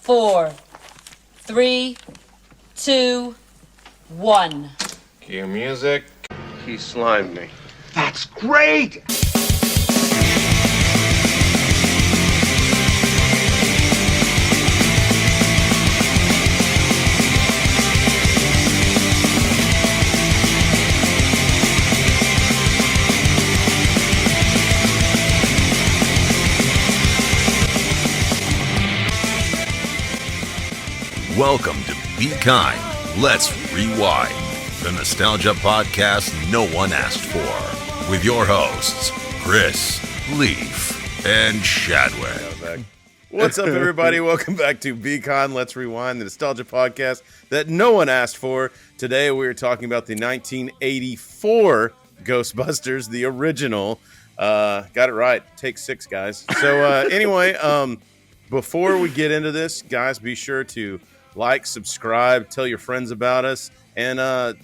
4, 3, 2, 1. Cue music. He slimed me. That's great! Welcome to Be Kind, Let's Rewind, the nostalgia podcast no one asked for, with your hosts, Chris, Leaf, and Shadwick. What's up, everybody? Welcome back to Be Kind, Let's Rewind, the nostalgia podcast that no one asked for. Today we are talking about the 1984 Ghostbusters, the original. Got it right. Take 6, guys. So anyway, before we get into this, guys, be sure to like, subscribe, tell your friends about us. And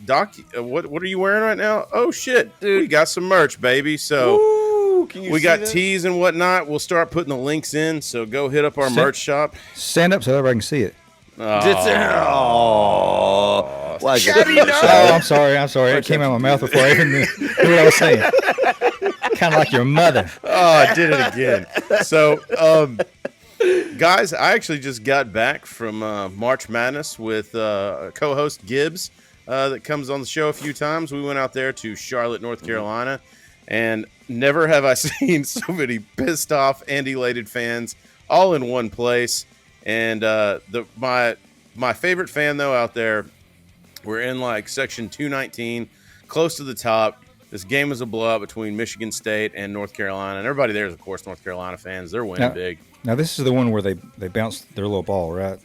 Doc, what are you wearing right now? Oh shit, dude, we got some merch, baby. So Ooh, we got tees and whatnot. We'll start putting the links in. So go hit up our merch shop. Stand up so everybody can see it. Oh, like I'm sorry. It came out of my mouth before I even knew what I was saying. Kind of like your mother. Oh, I did it again. So, guys, I actually just got back from March Madness with co-host Gibbs that comes on the show a few times. We went out there to Charlotte, North Carolina, and never have I seen so many pissed off and elated fans all in one place. And my favorite fan, though, out there, we're in like section 219, close to the top. This game was a blowout between Michigan State and North Carolina. And everybody there is, of course, North Carolina fans. They're winning big. Now, this is the one where they bounced their little ball, right?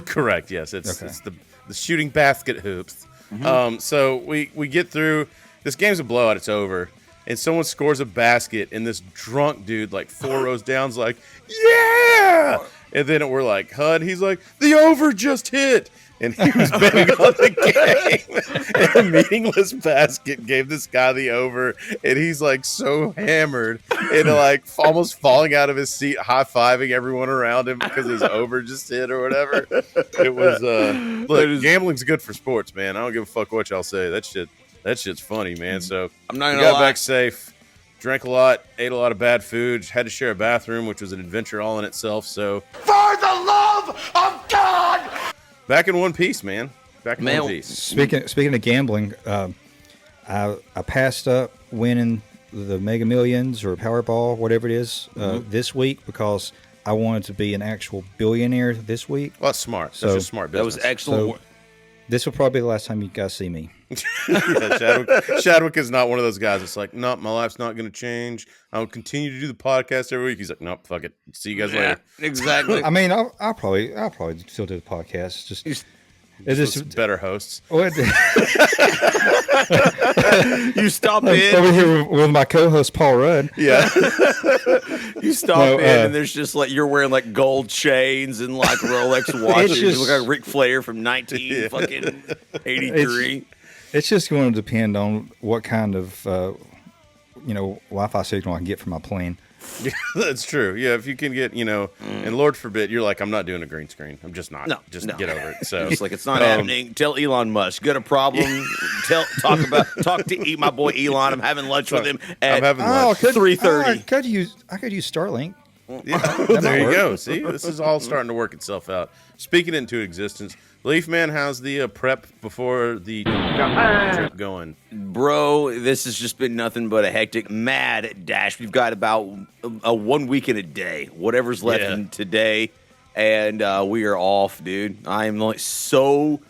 Correct, yes. It's the shooting basket hoops. Mm-hmm. So we get through. This game's a blowout. It's over. And someone scores a basket, and this drunk dude, like 4 rows down, is like, yeah! And then we're like, HUD, he's like, the over just hit. And he was betting on the game. And a meaningless basket gave this guy the over. And he's like so hammered and like almost falling out of his seat, high-fiving everyone around him because his over just hit or whatever. It was, look, gambling's good for sports, man. I don't give a fuck what y'all say. That shit's funny, man. So I'm not gonna got back safe, drank a lot, ate a lot of bad food, had to share a bathroom, which was an adventure all in itself. So For the love of God! Back in one piece, man. Back in one piece. Speaking of gambling, I passed up winning the Mega Millions or Powerball, whatever it is, this week because I wanted to be an actual billionaire this week. Well, that's smart. That's just smart business. That was excellent. So, this will probably be the last time you guys see me. Yeah, Shadwick is not one of those guys that's like, nope, my life's not going to change. I'll continue to do the podcast every week. He's like, nope, fuck it. See you guys later. Exactly. I mean, I'll probably still do the podcast. Just better hosts. You stop in over here with my co-host Paul Rudd. Yeah. You stop in and there's just like you're wearing like gold chains and like Rolex watches. You look like Ric Flair from 1983. It's just going to depend on what kind of Wi-Fi signal I can get from my plane. Yeah, that's true. Yeah, if you can get, and Lord forbid, you're like, I'm not doing a green screen. I'm just not. Get over it. So it's like it's not happening. Tell Elon Musk. Got a problem? Talk to my boy Elon. I'm having lunch with him at 3:30. I could use Starlink. Yeah, there you go. See, this is all starting to work itself out. Speaking into existence, Leaf Man, how's the prep before the trip going? Bro, this has just been nothing but a hectic, mad dash. We've got about a 1 week and a day, whatever's left in today, and we are off, dude. I am like so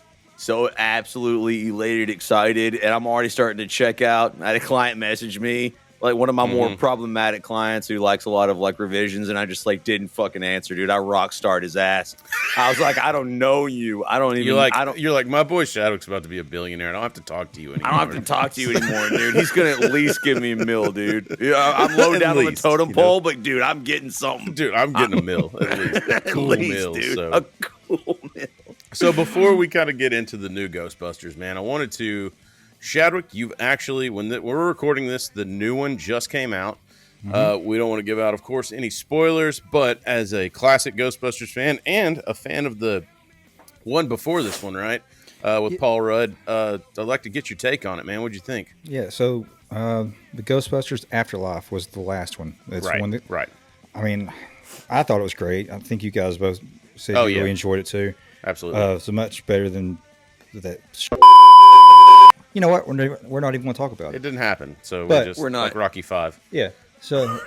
absolutely elated, excited, and I'm already starting to check out. I had a client message me. Like one of my more problematic clients who likes a lot of like revisions, and I just like didn't fucking answer, dude. I rock starred his ass. I was like, I don't know you. I don't even. You're like my boy Shadwick's about to be a billionaire. I don't have to talk to you anymore. I don't have to talk to you anymore, dude. He's gonna at least give me a mill, dude. Yeah, I'm low down on the totem pole, but dude, I'm getting something. Dude, I'm getting a mill at least. Cool mill, dude. So. A cool mill. So before we kind of get into the new Ghostbusters, man, I wanted to. Shadwick, you've actually, we're recording this, the new one just came out. We don't want to give out, of course, any spoilers, but as a classic Ghostbusters fan and a fan of the one before this one, right, with Paul Rudd, I'd like to get your take on it, man. What'd you think? Yeah, so the Ghostbusters Afterlife was the last one. That's Right, one that, right. I mean, I thought it was great. I think you guys both said Oh, you yeah. really enjoyed it too. Absolutely. So much better than that. You know what? We're not even going to talk about It it. didn't happen, so But we're not- like Rocky 5. Yeah. So,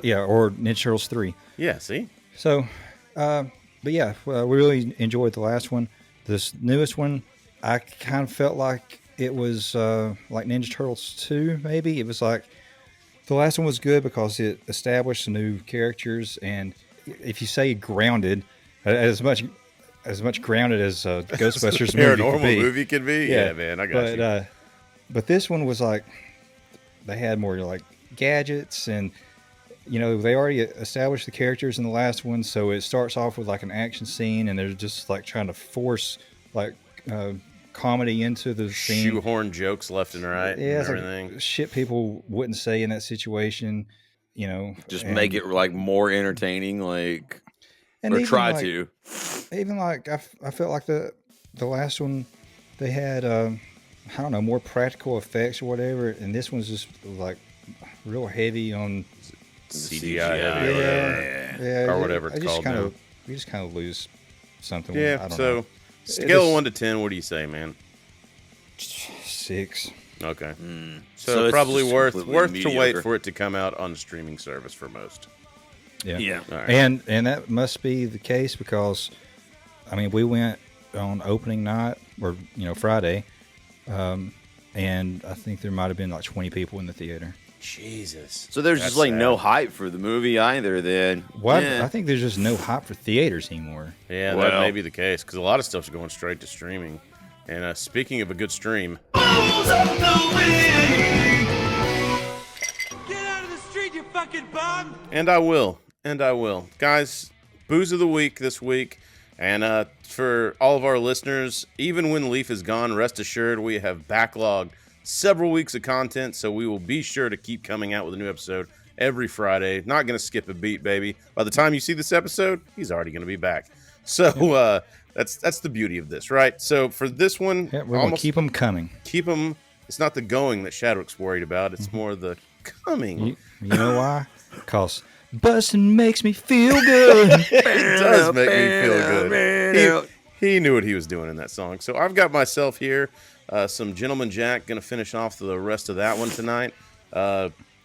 yeah, or Ninja Turtles 3. Yeah, see? So, but yeah, we really enjoyed the last one. This newest one, I kind of felt like it was like Ninja Turtles 2, maybe. It was like the last one was good because it established some new characters, and if you say grounded, as much grounded as Ghostbusters Paranormal movie could be? Yeah, man, I got you. But this one was like, they had more like gadgets, and they already established the characters in the last one, so it starts off with like an action scene, and they're just like trying to force like comedy into the scene. Shoehorn jokes left and right Yeah, and it's everything. like shit people wouldn't say in that situation, Just and- make it like more entertaining, like and or even, try like, to. Even like I felt like the last one, they had I don't know, more practical effects or whatever, and this one's just like real heavy on CGI heavy or whatever. yeah, Or whatever it's I just called kind now. of you just kind of lose something. I Yeah, don't so know. scale is- of 1 to 10, what do you say, man? 6. Okay. So So, it's probably just worth completely to wait mediocre. for it to come out on the streaming service for most. Yeah. All right. And that must be the case because, I mean, we went on opening night or Friday, and I think there might have been like 20 people in the theater. Jesus. So there's That's just like no sad. hype for the movie either. Then Well, Yeah. I think there's just no hype for theaters anymore. Yeah, that Well. may be the case because a lot of stuff's going straight to streaming. And speaking of a good stream, Get out of the street, you fucking bum! and I will, guys. Booze of the week this week, and for all of our listeners, even when Leaf is gone, rest assured we have backlogged several weeks of content, so we will be sure to keep coming out with a new episode every Friday. Not going to skip a beat, baby. By the time you see this episode, he's already going to be back. So that's the beauty of this, right? So for this one, Yeah, we're going to keep them coming. keep them. It's not the going that Shadwick's worried about. It's more the coming. You know why? Because busting makes me feel good. It does make me feel good. He knew what he was doing in that song. So I've got myself here some Gentleman Jack. Going to finish off the rest of that one tonight.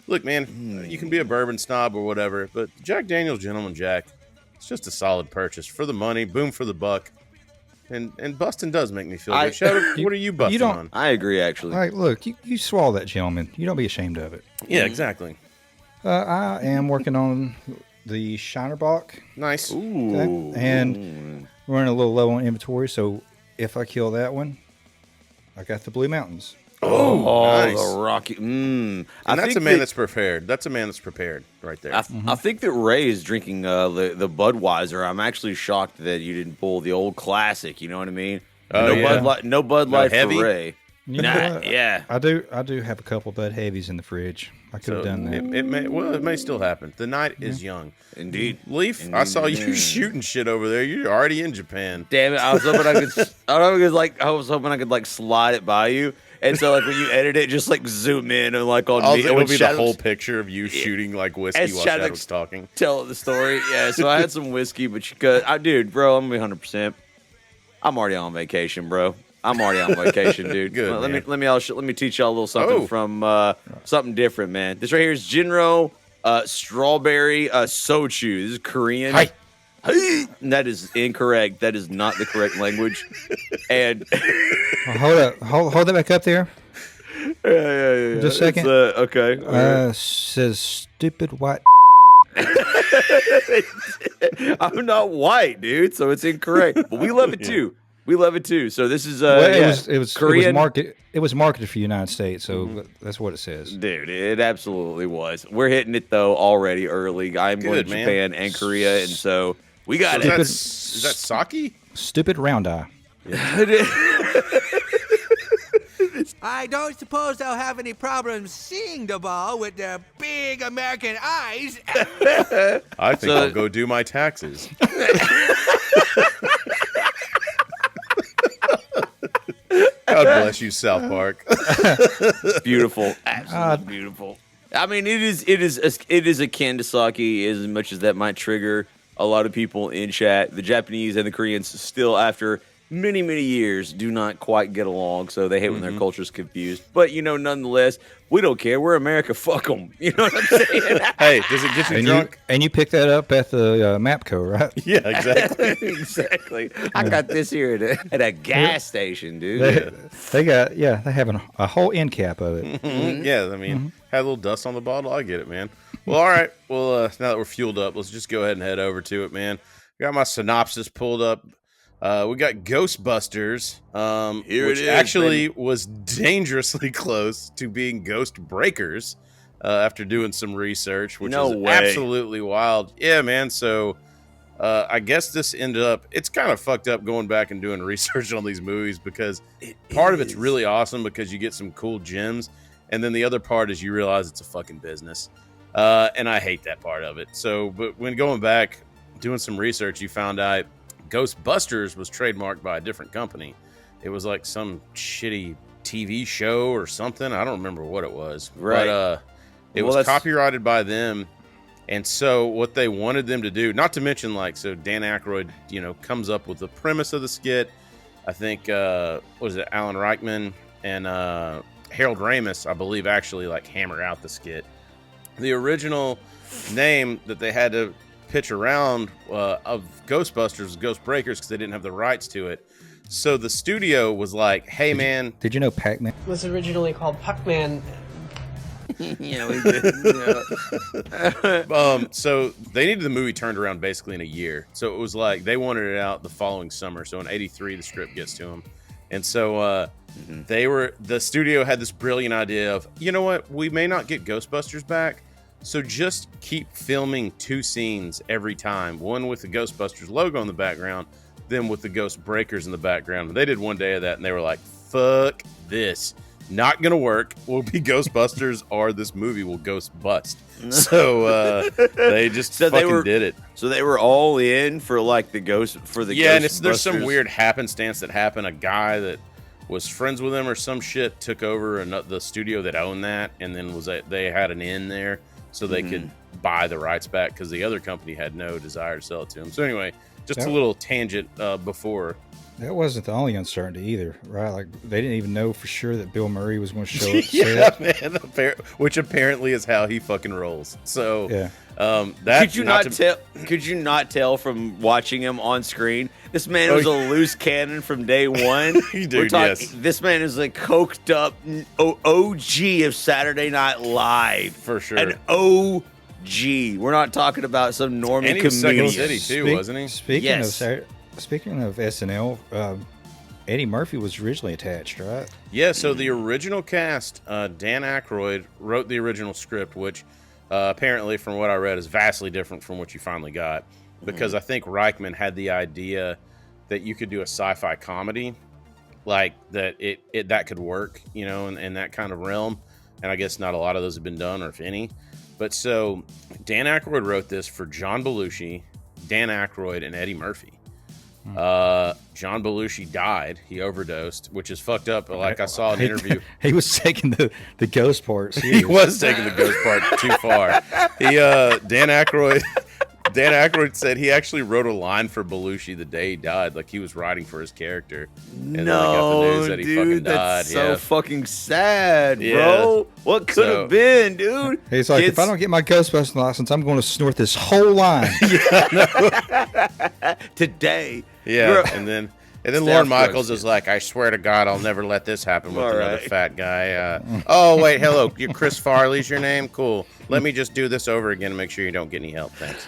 Look, man, you can be a bourbon snob or whatever, but Jack Daniel's Gentleman Jack, it's just a solid purchase for the money, boom for the buck. And busting does make me feel good. Shadow, what are you busting don't- on? I agree, actually. All right, look, you swallow that, gentleman. You don't be ashamed of it. Yeah, exactly. I am working on the Shinerbach, Nice. Ooh. and we're running a little low on inventory, so if I kill that one, I got the Blue Mountains. Oh, nice. the Rocky. And that's a man that's prepared. That's a man that's prepared right there. I think that Ray is drinking the Budweiser. I'm actually shocked that you didn't pull the old classic. You know what I mean? Oh, yeah. No Bud Light heavy? for Ray. You know Nah, what? yeah. I do have a couple Bud Heavies in the fridge. I could have done that. It may still happen. The night is young. Indeed. Leaf, I saw you shooting shit over there. You're already in Japan. Damn it! I was hoping I could. I was hoping I could like slide it by you, and so like when you edit it, just like zoom in and like on me. It and would when be the Shadow's whole picture of you shooting like whiskey As while Shadow's Shadow's talking. telling the story. Yeah. So I had some whiskey, but dude, bro, I'm gonna be 100%. I'm already on vacation, bro. I'm already on vacation, dude. Good, Let man. me me teach y'all a little something Oh. from something different, man. This right here is Jinro strawberry soju. This is Korean. Hi. And that is incorrect. That is not the correct language. And Well, hold up. Hold that back up there. yeah. Just a second. Okay. Says stupid white. I'm not white, dude, so it's incorrect. But we love it too. We love it too. So this is Well, yeah, it was Korean. It was marketed for the United States, so that's what it says. Dude, it absolutely was. We're hitting it though already early. I'm going Good, to man. Japan and Korea, and so we got So it. is that sake? Stupid round eye. It's I don't suppose they'll have any problems seeing the ball with their big American eyes. I think I'll go do my taxes. God bless you, South Park. Beautiful, absolutely beautiful. I mean, it is akin to sake as much as that might trigger a lot of people in chat. The Japanese and the Koreans still, after many, many years, do not quite get along, so they hate when their culture's confused. But, nonetheless, we don't care. We're America. Fuck them. You know what I'm saying? Hey, does it get you drunk? And you picked that up at the Mapco, right? Yeah, exactly. Exactly. I got this here at a gas station, dude. They have a whole end cap of it. Yeah, I mean, had a little dust on the bottle. I get it, man. Well, all right. Well, now that we're fueled up, let's just go ahead and head over to it, man. Got my synopsis pulled up. We got Ghostbusters, which actually was dangerously close to being Ghost Breakers after doing some research, which is absolutely wild. Yeah, man. So I guess this ended up, it's kind of fucked up going back and doing research on these movies because part of it's really awesome because you get some cool gems. And then the other part is you realize it's a fucking business. And I hate that part of it. So, but when going back, doing some research, you found out Ghostbusters was trademarked by a different company. It was like some shitty TV show or something. I don't remember what it was. Right. But it was copyrighted by them. And so what they wanted them to do, not to mention so Dan Aykroyd, comes up with the premise of the skit. I think, what was it, Alan Rickman and Harold Ramis, I believe, actually hammer out the skit. The original name that they had to pitch around of Ghostbusters was Ghost Breakers because they didn't have the rights to it. So the studio was like, hey, man. Did you know Pac-Man was originally called Puckman? Yeah, we did. So they needed the movie turned around basically in a year. So it was like they wanted it out the following summer. So in '83, the script gets to them. And so the studio had this brilliant idea of, you know what? We may not get Ghostbusters back. So just keep filming 2 scenes every time. One with the Ghostbusters logo in the background, then with the Ghost Breakers in the background. And they did one day of that, and they were like, fuck this. Not going to work. We'll be Ghostbusters, or this movie will ghost bust. So they just did it. So they were all in for the ghost, for the and there's some weird happenstance that happened. A guy that was friends with him or some shit took over the studio that owned that, and then they had an in there. So they could buy the rights back because the other company had no desire to sell it to them. So anyway, just a little tangent before. That wasn't the only uncertainty either, right? They didn't even know for sure that Bill Murray was going to show up. Yeah, man. Which apparently is how he fucking rolls. So yeah. Could you not tell from watching him on screen? This man was a loose cannon from day one. Dude, yes. This man is a coked up OG of Saturday Night Live. For sure. An OG. We're not talking about some normie and he was Second comedian. City too, wasn't he? Speaking of SNL, Eddie Murphy was originally attached, right? Yeah, so the original cast, Dan Aykroyd wrote the original script, which apparently, from what I read, is vastly different from what you finally got. Because I think Reichman had the idea that you could do a sci-fi comedy, that could work, in that kind of realm. And I guess not a lot of those have been done, or if any. But so Dan Aykroyd wrote this for John Belushi, Dan Aykroyd, and Eddie Murphy. John Belushi died. He overdosed, which is fucked up. I saw an interview. He was taking the ghost part serious. He was taking the ghost part too far. Dan Aykroyd said he actually wrote a line for Belushi the day he died. He was writing for his character. And then got the news that he fucking died. That's so fucking sad, Yeah. bro. What could have been, dude? He's like, if I don't get my Ghostbusters license, I'm going to snort this whole line. Today. Yeah, and then Lorne Michaels is like, I swear to God, I'll never let this happen with another fat guy. Oh, wait, hello, Chris Farley's your name? Cool. Let me just do this over again and make sure you don't get any help. Thanks.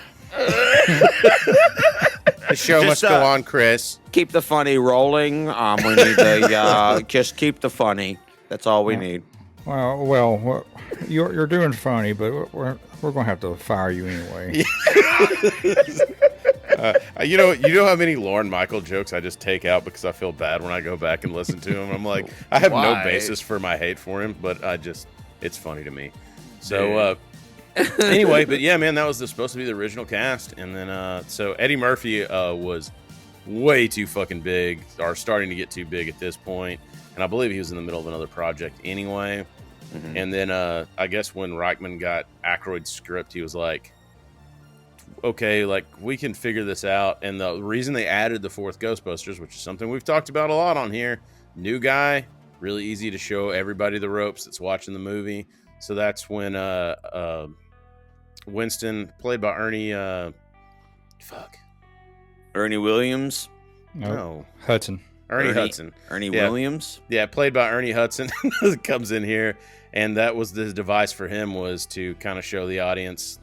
The show must go on, Chris. Keep the funny rolling. We need to just keep the funny. That's all we need. Well, you're doing funny, but we're going to have to fire you anyway. You know how many Lorne Michael jokes I just take out because I feel bad when I go back and listen to him. I'm like, I have no Why? basis for my hate for him, but it's funny to me. So anyway, but yeah, man, that was supposed to be the original cast, and then so Eddie Murphy was way too fucking big, or starting to get too big at this point, and I believe he was in the middle of another project anyway. Mm-hmm. And then I guess when Reichman got Aykroyd's script, he was like, okay, like, we can figure this out. And the reason they added the fourth Ghostbusters, which is something we've talked about a lot on here, new guy, really easy to show everybody the ropes that's watching the movie. So that's when Winston, played by Ernie Williams. No. Hudson. Ernie Hudson. Ernie Williams? Yeah, played by Ernie Hudson. Comes in here, and that was the device for him, was to kind of show the audience,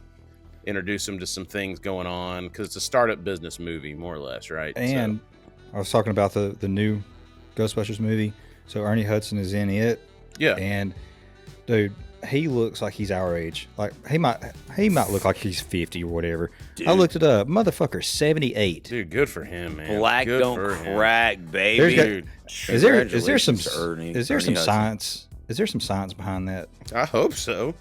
introduce them to some things going on, because it's a startup business movie, more or less, right? And I was talking about the new Ghostbusters movie. So Ernie Hudson is in it. Yeah. And, dude, he looks like he's our age. Like, he might look like he's 50 or whatever. Dude. I looked it up. Motherfucker, 78. Dude, good for him, man. Black Good don't for him. crack, baby. Dude, Is there some Ernie some Hudson. science? Is there some science behind that? I hope so,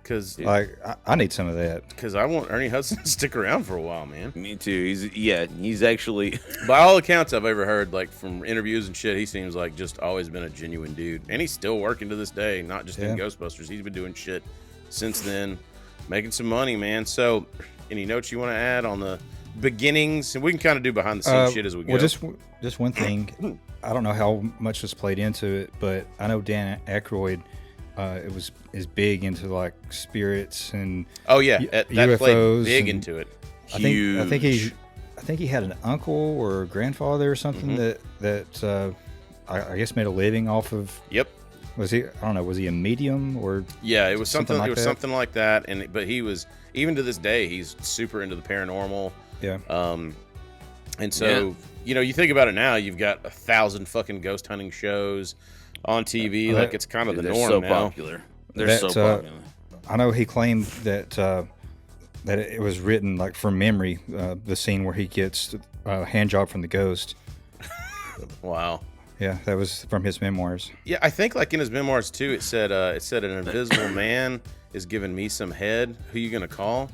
because Like, I need some of that. I want Ernie Hudson to stick around for a while, man. Me too. He's actually By all accounts I've ever heard, like from interviews and shit, he seems like just always been a genuine dude, and he's still working to this day. Not just in Ghostbusters, he's been doing shit since then, making some money, man. So, any notes you want to add on the beginnings? And we can kind of do behind the scenes shit as we go. Well, just one thing. I don't know how much was played into it, but I know Dan Aykroyd is big into like spirits and oh yeah, that UFOs played big and into it. I think he had an uncle or a grandfather or something that I guess made a living off of. Yep. Was he? I don't know. Was he a medium or? Yeah, it was something. like It was that? something like that. But he was, even to this day, he's super into the paranormal. Yeah. And so you think about it now, you've got 1,000 fucking ghost hunting shows on TV. Like, it's kind of the they're norm so now. popular. They're so popular. I know he claimed that that it was written like from memory. The scene where he gets a hand job from the ghost. Wow. Yeah, that was from his memoirs. Yeah, I think like in his memoirs too, it said an invisible man is giving me some head. Who you gonna call?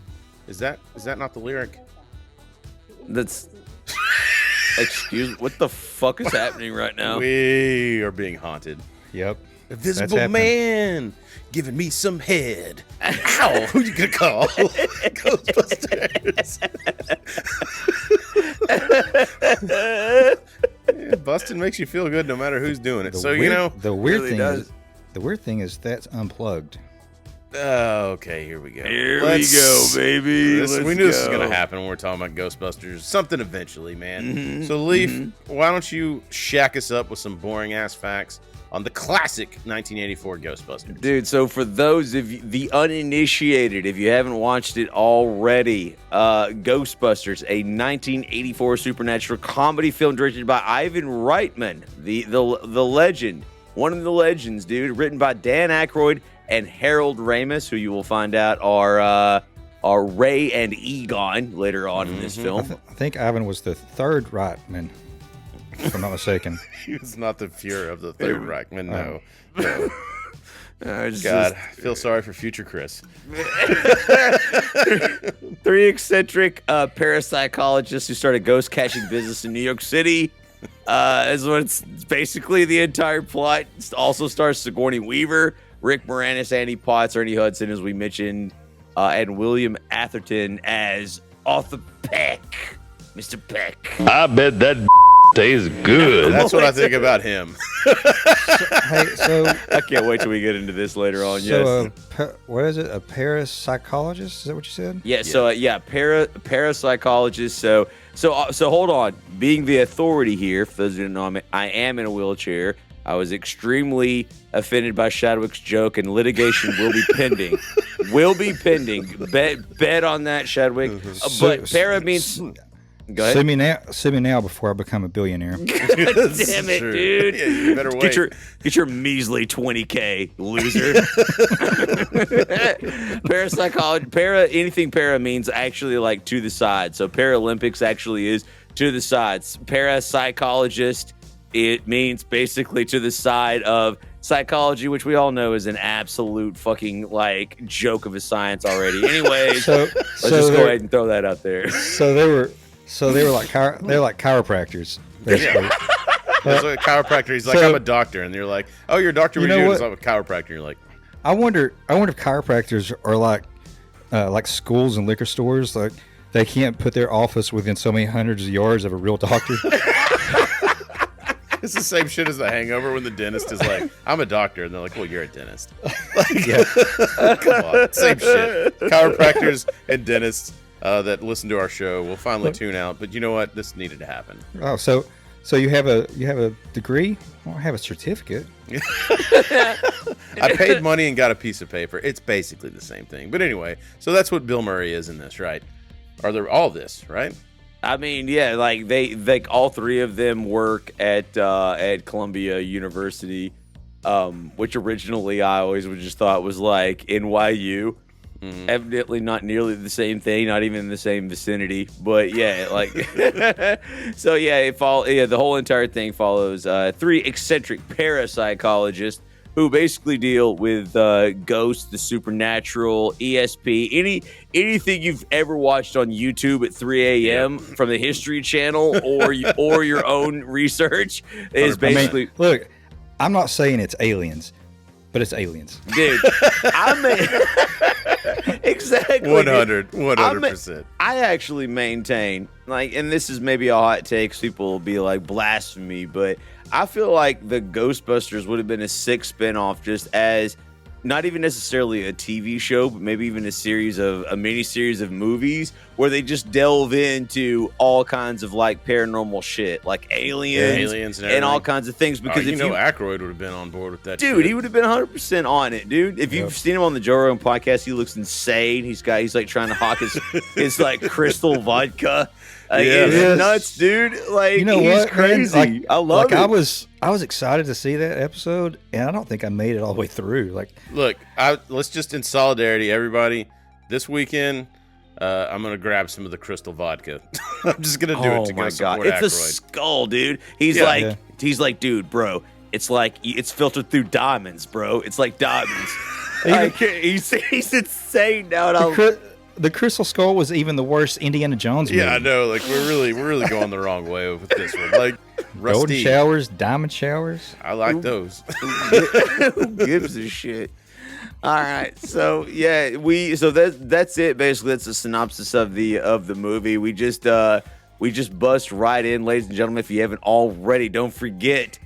Is that not the lyric? That's excuse me. What the fuck is happening right now? We are being haunted. Yep. Invisible man giving me some head. Ow! Who you gonna call? Ghostbusters. Yeah, busting makes you feel good no matter who's doing it. The weird really thing is that's unplugged. Okay, here we go. Here we go, baby. We knew this was going to happen when we're talking about Ghostbusters. Something eventually, man. Mm-hmm. So, Leaf, why don't you shack us up with some boring-ass facts on the classic 1984 Ghostbusters? Dude, so for those of you, the uninitiated, if you haven't watched it already, Ghostbusters, a 1984 supernatural comedy film directed by Ivan Reitman, the legend, one of the legends, dude, written by Dan Aykroyd and Harold Ramis, who you will find out are Ray and Egon later on in this film. I think Ivan was the third Reitman, if I'm not mistaken. He was not the Fuhrer of the Third Reichman, no. God, I feel sorry for future Chris. Three eccentric parapsychologists who started ghost catching business in New York City. Is what it's basically the entire plot. It also stars Sigourney Weaver, Rick Moranis, Andy Potts, Ernie Hudson, as we mentioned, and William Atherton as Arthur Peck, Mr. Peck. I bet that tastes good. That's what I think about him. Hey, so I can't wait till we get into this later on. so Yes. what is it? A parapsychologist? Is that what you said? Yeah. So parapsychologist. So hold on. Being the authority here, for those who don't know, I am in a wheelchair. I was extremely offended by Shadwick's joke, and litigation will be pending. Bet on that, Shadwick. But para means Go ahead. Sue me now before I become a billionaire. Damn it, True. dude. Yeah, you better wait. Get your measly 20K, loser. Parapsychology, anything para means actually like to the side. So Paralympics actually is to the sides. Parapsychologist, it means basically to the side of psychology, which we all know is an absolute fucking like joke of a science already. Anyways, let's just go ahead and throw that out there. So they were like chiropractors, basically. That's what a chiropractor. He's like, I'm a doctor, and you're like, oh, you're a doctor. What are you doing? I'm a chiropractor. You're like, I wonder if chiropractors are like schools and liquor stores. Like they can't put their office within so many hundreds of yards of a real doctor. it's the same shit as The Hangover when the dentist is like, I'm a doctor, and they're like, well, you're a dentist. Yeah. Come on, same shit. Chiropractors and dentists that listen to our show will finally tune out. But you know what? This needed to happen. Oh, so you have a degree? I don't have a certificate. I paid money and got a piece of paper. It's basically the same thing. But anyway, so that's what Bill Murray is in this, right? Are there all this, right? I mean, yeah, like they all three of them work at Columbia University, which originally I always would just thought was like NYU. Mm-hmm. Evidently not nearly the same thing, not even in the same vicinity. But yeah, like so yeah, the whole entire thing follows three eccentric parapsychologists who basically deal with ghosts, the supernatural, ESP, anything you've ever watched on YouTube at 3 a.m. from the History Channel or your own research is basically. Look, I'm not saying it's aliens, but it's aliens. Dude, exactly. 100%. I actually maintain, like, and this is maybe a hot take, 'cause people will be like blasphemy, but I feel like the Ghostbusters would have been a sick spinoff, just as not even necessarily a TV show, but maybe even a mini series of movies where they just delve into all kinds of like paranormal shit, like aliens and all kinds of things. Because if Aykroyd would have been on board with that, dude, he would have been 100% on it, dude. If you've seen him on the Joe Rogan podcast, he looks insane. He's like trying to hawk his like crystal vodka. He's nuts, dude. Like, you know he's what, crazy. man? I love it. I was excited to see that episode, and I don't think I made it all the way through. Like, look, let's just in solidarity, everybody. This weekend, I'm gonna grab some of the crystal vodka. I'm just gonna do it to go support It's Aykroyd. a skull, dude. He's like, dude, bro. It's like it's filtered through diamonds, bro. It's like diamonds. He's insane now. The Crystal Skull was even the worst Indiana Jones movie. Yeah, I know. Like we're really going the wrong way with this one. Like golden showers, diamond showers. I like those. Who gives a shit? All right, so yeah, that's it. Basically, that's a synopsis of the movie. We just bust right in, ladies and gentlemen. If you haven't already, don't forget.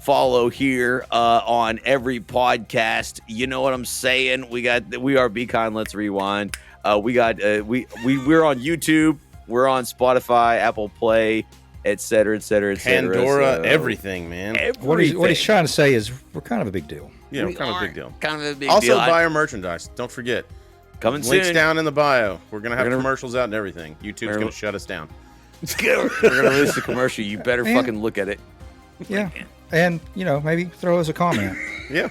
Follow here on every podcast. You know what I'm saying? We are Be Kind. Let's Rewind. We're on YouTube. We're on Spotify, Apple Play, etc. Pandora, so, everything, man. Everything. What he's trying to say is we're kind of a big deal. Yeah, we're kind of a big deal. Kind of a big also, deal. buy our merchandise. Don't forget. Coming Links soon. down in the bio. We're gonna have commercials out and everything. YouTube's gonna shut us down. We're gonna release the commercial. You better fucking look at it. Yeah. And, maybe throw us a comment. Yeah.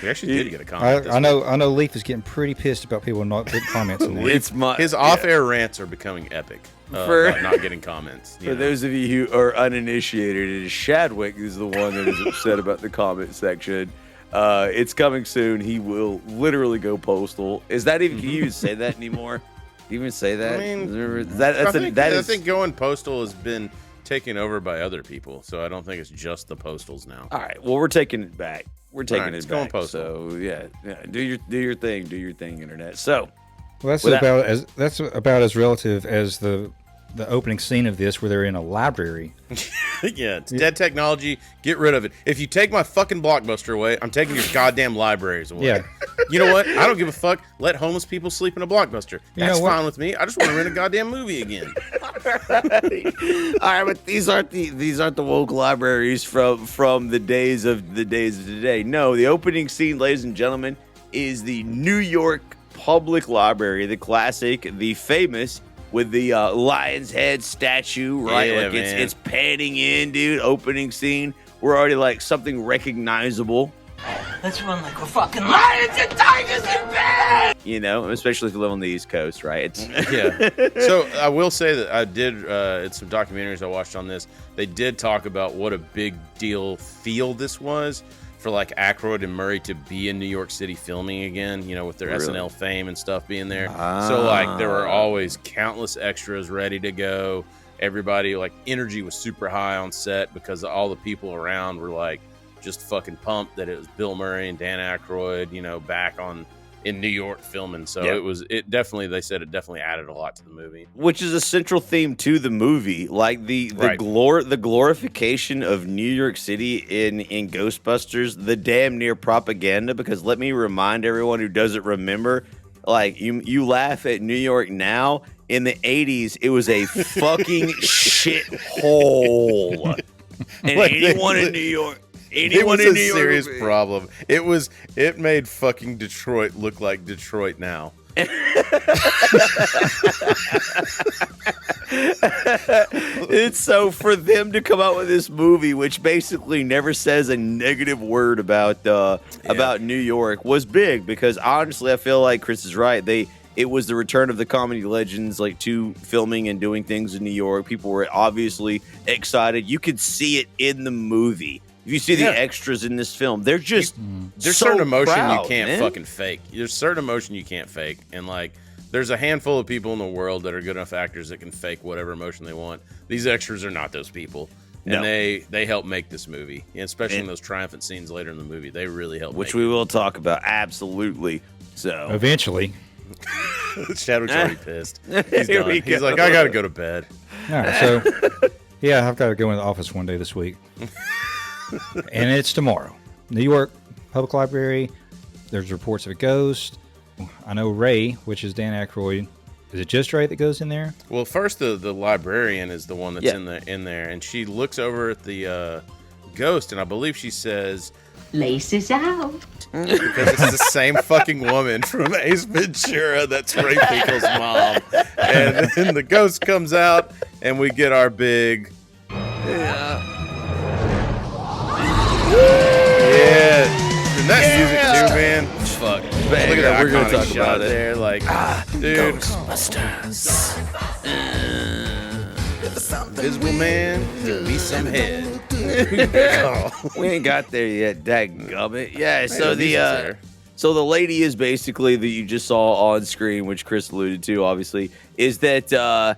We actually did get a comment. I know Leaf is getting pretty pissed about people not putting comments in there. His off-air rants are becoming epic. About not getting comments. For those of you who are uninitiated, Shadwick is the one that is upset about the comment section. It's coming soon. He will literally go postal. Is that even? Can you even say that anymore? Can you even say that? I mean, I think going postal has been taken over by other people, so I don't think it's just the postals now. All right. Well, we're taking it back. We're taking it back. Going postal. So yeah. Do your thing. Do your thing, internet. So. Well, that's about as relative as the opening scene of this, where they're in a library. Yeah, it's dead technology. Get rid of it. If you take my fucking Blockbuster away, I'm taking your goddamn libraries away. Yeah. You know what? I don't give a fuck. Let homeless people sleep in a Blockbuster. That's fine with me. I just want to rent a goddamn movie again. All right, but these aren't the woke libraries from the days of today. No, the opening scene, ladies and gentlemen, is the New York Public Library, the classic, the famous with the lion's head statue, right? Yeah, like man. it's panning in, dude. Opening scene. We're already like something recognizable. Let's run like we're fucking lions and tigers in bed! You know, especially if you live on the East Coast, right? It's Yeah. So I will say that I did, in some documentaries I watched on this, they did talk about what a big deal this was for like Aykroyd and Murray to be in New York City filming again, you know, with their Really? SNL fame and stuff being there. So like there were always countless extras ready to go. Everybody, like, energy was super high on set because all the people around were like just fucking pumped that it was Bill Murray and Dan Aykroyd, you know, back in New York filming. So it definitely, they said it definitely added a lot to the movie. which is a central theme to the movie, like the Right. glorification of New York City in Ghostbusters, the damn near propaganda. Because let me remind everyone who doesn't remember, like you laugh at New York now. In the 80s, it was a fucking shithole. And Like, anyone in New York. It was in a New York serious would be- problem. It made fucking Detroit look like Detroit now. It's so for them to come out with this movie, which basically never says a negative word about New York, was big because honestly, I feel like Chris is right. It was the return of the comedy legends, like to filming and doing things in New York. People were obviously excited. You could see it in the movie. If you see the extras in this film, they're just There's so certain emotion proud, you can't man. fucking fake. There's certain emotion you can't fake, and like there's a handful of people in the world that are good enough actors that can fake whatever emotion they want. These extras are not those people, and No. they help make this movie, and especially in those triumphant scenes later in the movie. They really help. Which make we will talk about absolutely. So Eventually. it. Chadwick's already pissed. He's Here done. we He's go. like, I gotta go to bed. All right, so yeah, I've got to go in the office one day this week, and it's tomorrow. New York Public Library. There's reports of a ghost. I know Ray, which is Dan Aykroyd. Is it just Ray that goes in there? Well, first the librarian is the one that's Yeah. in there, and she looks over at the ghost, and I believe she says, Laces out. because it's the same fucking woman from Ace Ventura that's Ray Pinkle's mom. And then the ghost comes out, and we get our big. Yeah. And that music too, man. fuck. Look at that We're gonna iconic talk shot about it. there, like, dude, Ghostbusters. Invisible Man, give me some head. We ain't got there yet, dadgummit. Yeah, so Hey, Lisa's there. so the lady is basically that you just saw on screen, which Chris alluded to, obviously, is that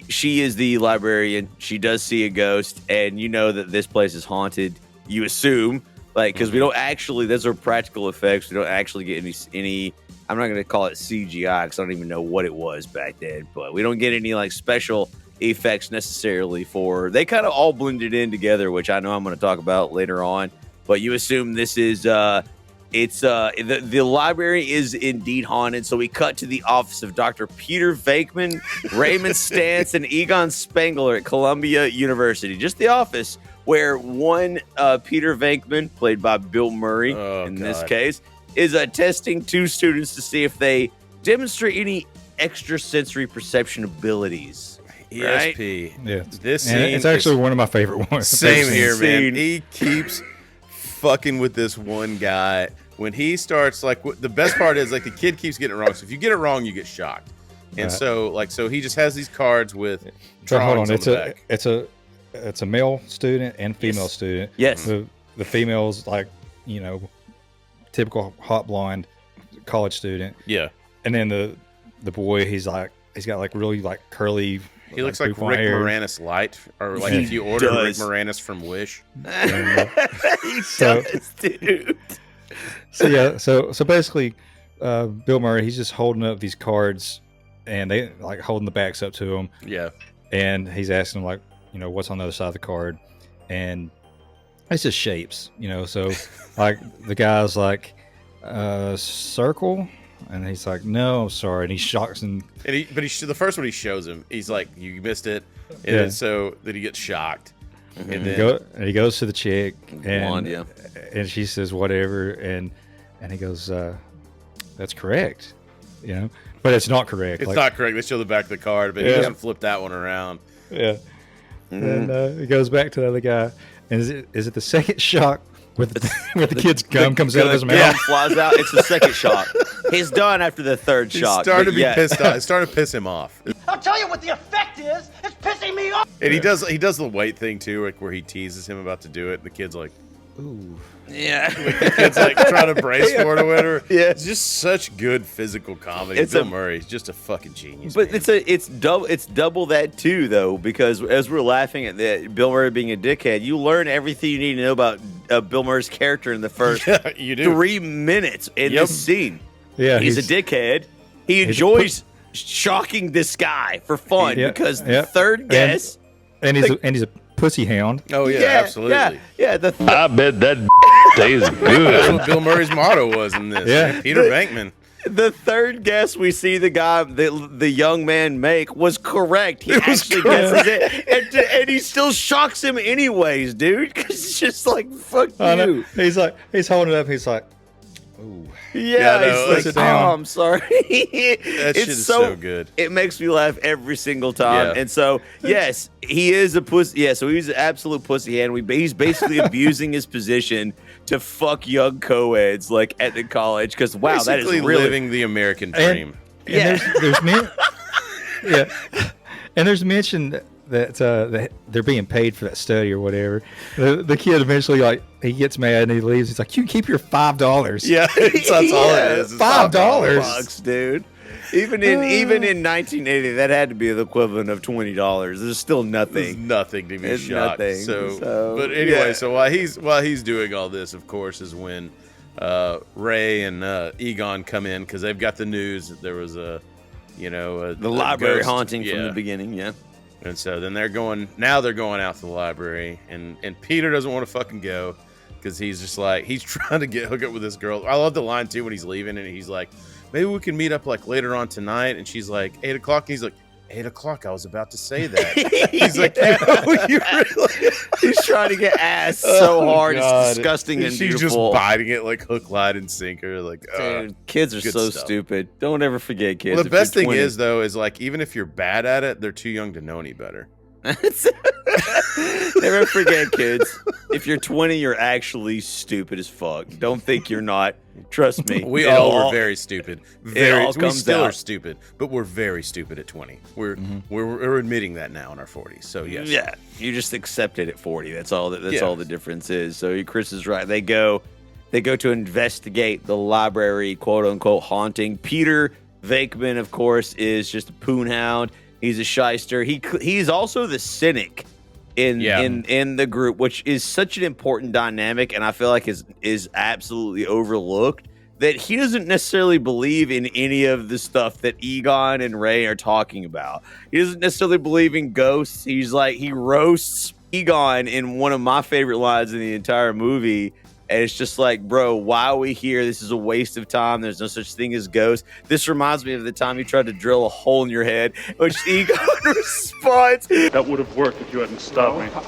she is the librarian. She does see a ghost, and you know that this place is haunted. You assume, like, because we don't actually. Those are practical effects. We don't actually get any. I'm not going to call it CGI because I don't even know what it was back then. But we don't get any like special effects necessarily for. They kind of all blended in together, which I know I'm going to talk about later on. But you assume this is the library is indeed haunted. So we cut to the office of Dr. Peter Venkman, Raymond Stantz, and Egon Spengler at Columbia University. Just the office where one Peter Venkman, played by Bill Murray in this case, is testing two students to see if they demonstrate any extrasensory perception abilities. Right? ESP. Yeah. This And scene it's actually is- one of my favorite ones. Same here, scene. man. He keeps fucking with this one guy. When he starts, like, the best part is, like, the kid keeps getting it wrong. So if you get it wrong, you get shocked. And so he just has these cards with So drawings hold on, the back. it's a male student and female student. Yes. The female's like, typical hot blonde college student, Yeah. and then the boy, he's got like really like curly. He looks like bouffant Rick hair. Moranis light, or like He if you order Rick does. Moranis from Wish. He So- does, dude. So yeah, so basically, Bill Murray, he's just holding up these cards, and they like holding the backs up to him, Yeah. and he's asking them, like, what's on the other side of the card, and it's just shapes, So like the guy's like, circle, and he's like, no, I'm sorry, and he shocks and The first one he shows him, he's like, you missed it, and Yeah. then so that he gets shocked, and then he goes to the chick, Blonde, and yeah. and she says whatever, and he goes, that's correct, But it's not correct. It's not correct. They show the back of the card, but he doesn't flip that one around. Yeah. And it goes back to the other guy. And is it the second shock where the kid's gum comes out of his mouth? Gum flies out. It's the second shock. He's done after the third shock. Started to be pissed off. It started to piss him off. I'll tell you what the effect is. It's pissing me off. And he does the weight thing too, like where he teases him about to do it. And the kid's like, "Ooh." Yeah. The kid's like trying to brace for it or whatever. Yeah. It's just such good physical comedy. Bill Murray's just a fucking genius. But man. it's double that too, though, because as we're laughing at Bill Murray being a dickhead, you learn everything you need to know about Bill Murray's character in the first you do. 3 minutes in this scene. Yeah, he's a dickhead. He enjoys shocking this guy for fun because the third guess, and he's a pussy hound. Oh yeah, absolutely. Yeah. I bet that tastes That's good. what Bill Murray's motto was in this. Yeah. Peter Venkman. The third guess we see the young man make was correct. He actually guesses it, and he still shocks him anyways, dude. Because it's just like fuck you. He's holding it up. He's like, ooh. Yeah, he's sit like, down. oh, I'm sorry. That shit is so good. It makes me laugh every single time. Yeah. And so, yes, he is a pussy. Yeah, so he's an absolute pussy hand. He's basically abusing his position to fuck young co-eds like at the college because wow, that is Basically really living the American dream. And there's mention that they're being paid for that study or whatever. The kid eventually he gets mad and he leaves. He's like, "You keep your $5." Yeah, that's all it is. It's $5, dude. Even in 1980, that had to be the equivalent of $20. There's still There's nothing. nothing to be It's shocked. nothing. So, but anyway, so while he's doing all this, of course, is when Ray and Egon come in because they've got the news that there was the library ghost. haunting from Yeah. the beginning. Yeah. And so then they're going out to the library, and Peter doesn't want to fucking go because he's just like he's trying to hook up with this girl. I love the line too when he's leaving and he's like, maybe we can meet up like later on tonight. And she's like 8 o'clock. He's like 8 o'clock. I was about to say that. He's like, you really? He's trying to get ass so hard. God. It's disgusting and she's beautiful. just biting it like hook, line, and sinker. Like, Dude, kids are good so stuff. stupid. Don't ever forget kids. Well, the if you're best thing 20. is though is like even if you're bad at it, they're too young to know any better. Never forget, kids. If you're 20, you're actually stupid as fuck. Don't think you're not. Trust me. We It all were very stupid. all We comes still are out. stupid, but we're very stupid at 20. We're admitting that now in our 40s. So yes. Yeah, you just accept it at 40. That's all. That's Yeah. all the difference is. So Chris is right. They go to investigate the library, quote unquote, haunting. Peter Venkman, of course, is just a poon hound. He's a shyster. He's also the cynic in the group, which is such an important dynamic, and I feel like is absolutely overlooked. That he doesn't necessarily believe in any of the stuff that Egon and Ray are talking about. He doesn't necessarily believe in ghosts. He's like, he roasts Egon in one of my favorite lines in the entire movie. And it's just like, bro, why are we here? This is a waste of time. There's no such thing as ghosts. This reminds me of the time you tried to drill a hole in your head, which Egon responds, That would have worked if you hadn't stopped me.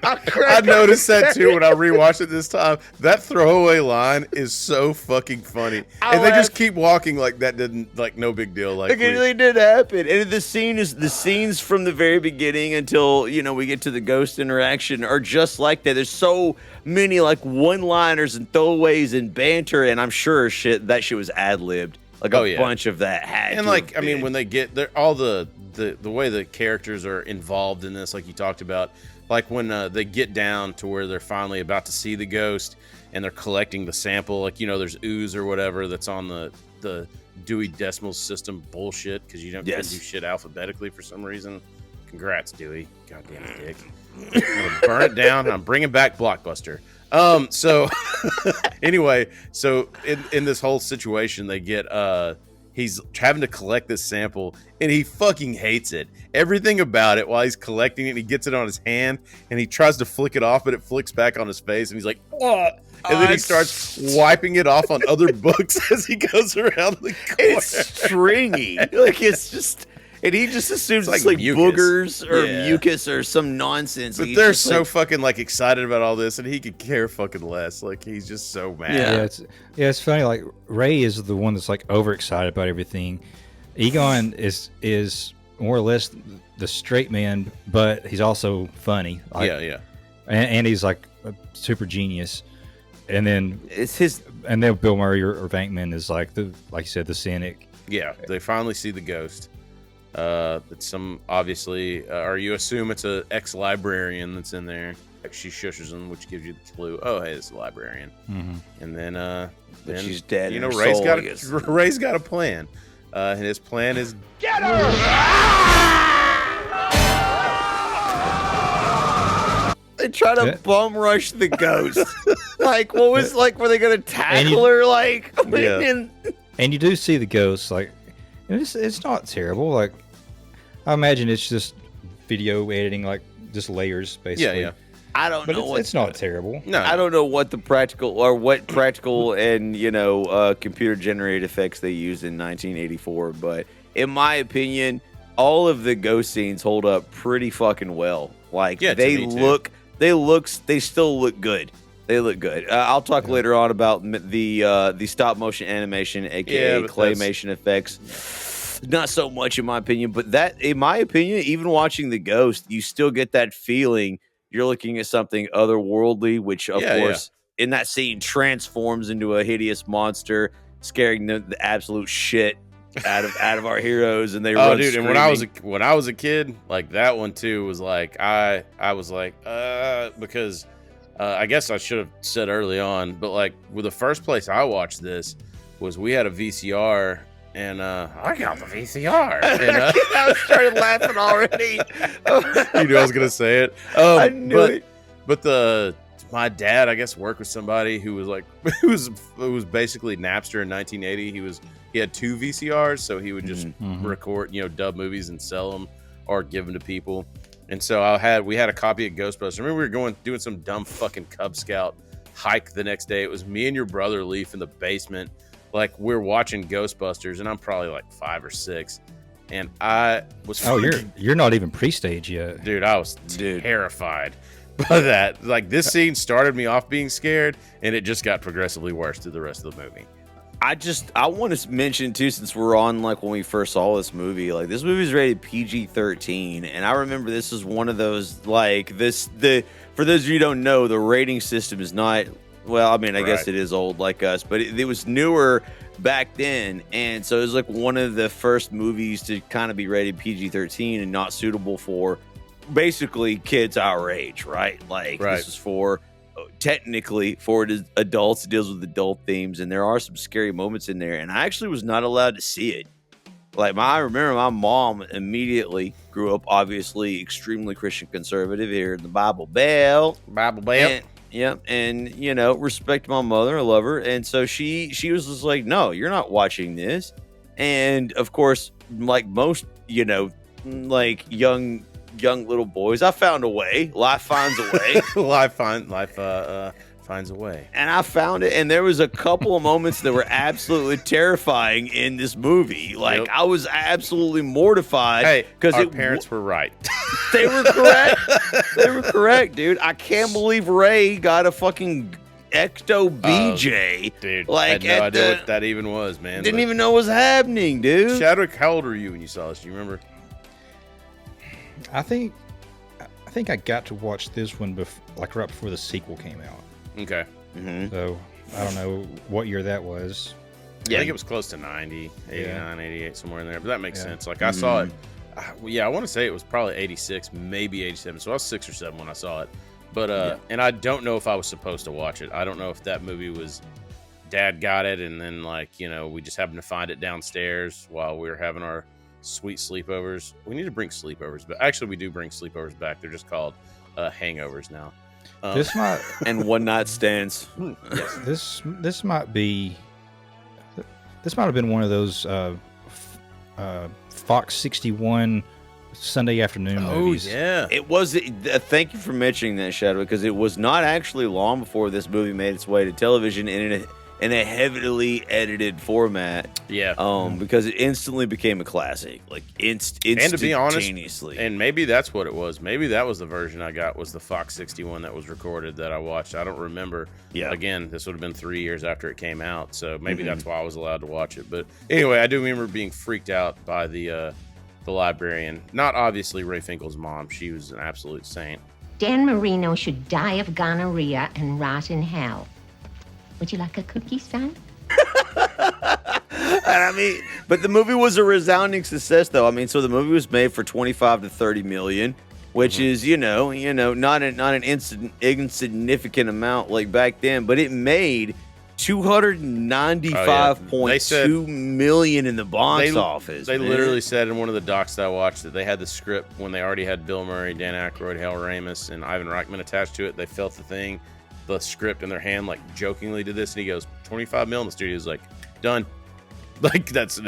I noticed that too when I rewatched it this time. That throwaway line is so fucking funny, and they just keep walking like that didn't like no big deal. Like it really did happen. And the scenes from the very beginning until we get to the ghost interaction are just like that. There's so many like one-liners and throwaways and banter, and I'm sure that shit was ad-libbed. Like a bunch of that had. And to like have I mean, been. when they get there, all the way the characters are involved in this, like you talked about, like when they get down to where they're finally about to see the ghost and they're collecting the sample, like there's ooze or whatever that's on the Dewey Decimal System bullshit because you don't do shit alphabetically for some reason. Congrats, Dewey. Goddamn dick. I'm gonna burn it down. I'm bringing back Blockbuster. So anyway, so in this whole situation, they get he's having to collect this sample and he fucking hates it. Everything about it while he's collecting it, he gets it on his hand and he tries to flick it off, but it flicks back on his face and he's like, "Ugh." And then he starts wiping it off on other books as he goes around the corner. It's stringy. Like it's and he just assumes It's it's like like mucus. boogers or Yeah. mucus or some nonsense. But He's they're just so like, fucking like excited about all this, and he could care fucking less. Like he's just so mad. It's funny. Like Ray is the one that's like overexcited about everything. Egon is more or less the straight man, but he's also funny. Like, yeah. and he's like a super genius. And then it's his. And then Bill Murray or Venkman is like you said, the cynic. Yeah, they finally see the ghost. It's some obviously, or you assume it's a ex-librarian that's in there. Like she shushes him, which gives you the clue. Oh, hey, it's a librarian. Mm-hmm. And then she's dead. You in know, her Ray's soul, got I guess. Ray's got a plan. And his plan is Get her! They try to bum rush the ghost. Like, what was like? Were they gonna tackle her? Like, Yeah. And you do see the ghost, like, and it's not terrible. Like, I imagine it's just video editing, like just layers, basically. yeah. I don't But know. it's not terrible. No, I don't know what the practical and computer generated effects they used in 1984, but in my opinion, all of the ghost scenes hold up pretty fucking well. Like they still look good. They look good. I'll talk later on about the stop motion animation, aka claymation effects. Not so much in my opinion, but even watching the ghost, you still get that feeling. You're looking at something otherworldly, which of course in that scene transforms into a hideous monster, scaring the absolute shit out of our heroes, and they run dude, screaming. and when I was a kid, like that one too was like I was like because I guess I should have said early on, but like the first place I watched this was we had a VCR. And I got the VCR. And, I started laughing already. You knew I was gonna say it. I knew it. But my dad, I guess, worked with somebody who was like, who was basically Napster in 1980. He had 2 VCRs, so he would just record, dub movies and sell them or give them to people. And so we had a copy of Ghostbusters. I remember we were doing some dumb fucking Cub Scout hike the next day. It was me and your brother Leaf in the basement. Like we're watching Ghostbusters, and I'm probably like 5 or 6, and I was. Oh, you're not even pre-stage yet, dude. I was terrified by that. Like this scene started me off being scared, and it just got progressively worse through the rest of the movie. I want to mention too, since we're on like when we first saw this movie, like this movie is rated PG-13, and I remember this is one of those like for those of you who don't know, the rating system is not. Well, I mean, I guess it is old like us, but it was newer back then. And so it was like one of the first movies to kind of be rated PG-13 and not suitable for basically kids our age, right? Like this is technically for adults. It deals with adult themes, and there are some scary moments in there. And I actually was not allowed to see it. Like I remember my mom immediately grew up, obviously extremely Christian conservative here in the Bible Belt. Yep, and respect my mother, I love her, and so she was just like, no, you're not watching this, and of course, like most, like young little boys, I found a way. Life finds a way. Life finds a way, and I found it. And there was a couple of moments that were absolutely terrifying in this movie. Like I was absolutely mortified because our parents were right. They were correct. They were correct, dude. I can't believe Ray got a fucking Ecto BJ. Dude, like I had no idea what that even was, man. Didn't even know what was happening, dude. Chadwick, how old were you when you saw this? Do you remember? I think I got to watch this one right before the sequel came out. Okay. Mm-hmm. So I don't know what year that was. Yeah, I think it was close to 90, 89, 88, somewhere in there. But that makes sense. Like I saw it. I want to say it was probably 86, maybe 87. So I was 6 or 7 when I saw it. But and I don't know if I was supposed to watch it. I don't know if that movie was Dad got it, and then we just happened to find it downstairs while we were having our sweet sleepovers. We need to bring sleepovers, but actually we do bring sleepovers back. They're just called hangovers now. This might and one night stands. Yes. This might have been one of those Fox 61 Sunday afternoon movies. Oh yeah, it was. Thank you for mentioning that, Shadow, because it was not actually long before this movie made its way to television, and in a heavily edited format. Yeah. Because it instantly became a classic, like instantaneously. And to be honest, and maybe that's what it was. Maybe that was the version I got, was the Fox 61 that was recorded that I watched. I don't remember. Yeah. Again, this would have been 3 years after it came out, so maybe that's why I was allowed to watch it. But anyway, I do remember being freaked out by the librarian. Not obviously Ray Finkel's mom. She was an absolute saint. Dan Marino should die of gonorrhea and rot in hell. Would you like a cookie, son? And I mean, but the movie was a resounding success, though. I mean, so the movie was made for 25 to 30 million, which is, not an insignificant amount like back then, but it made 295.2 million in the box office. They literally said in one of the docs that I watched that they had the script when they already had Bill Murray, Dan Aykroyd, Hal Ramis, and Ivan Reitman attached to it. They felt the script in their hand, like jokingly to this, and he goes, 25 mil, and the studio's like, done. Like, that's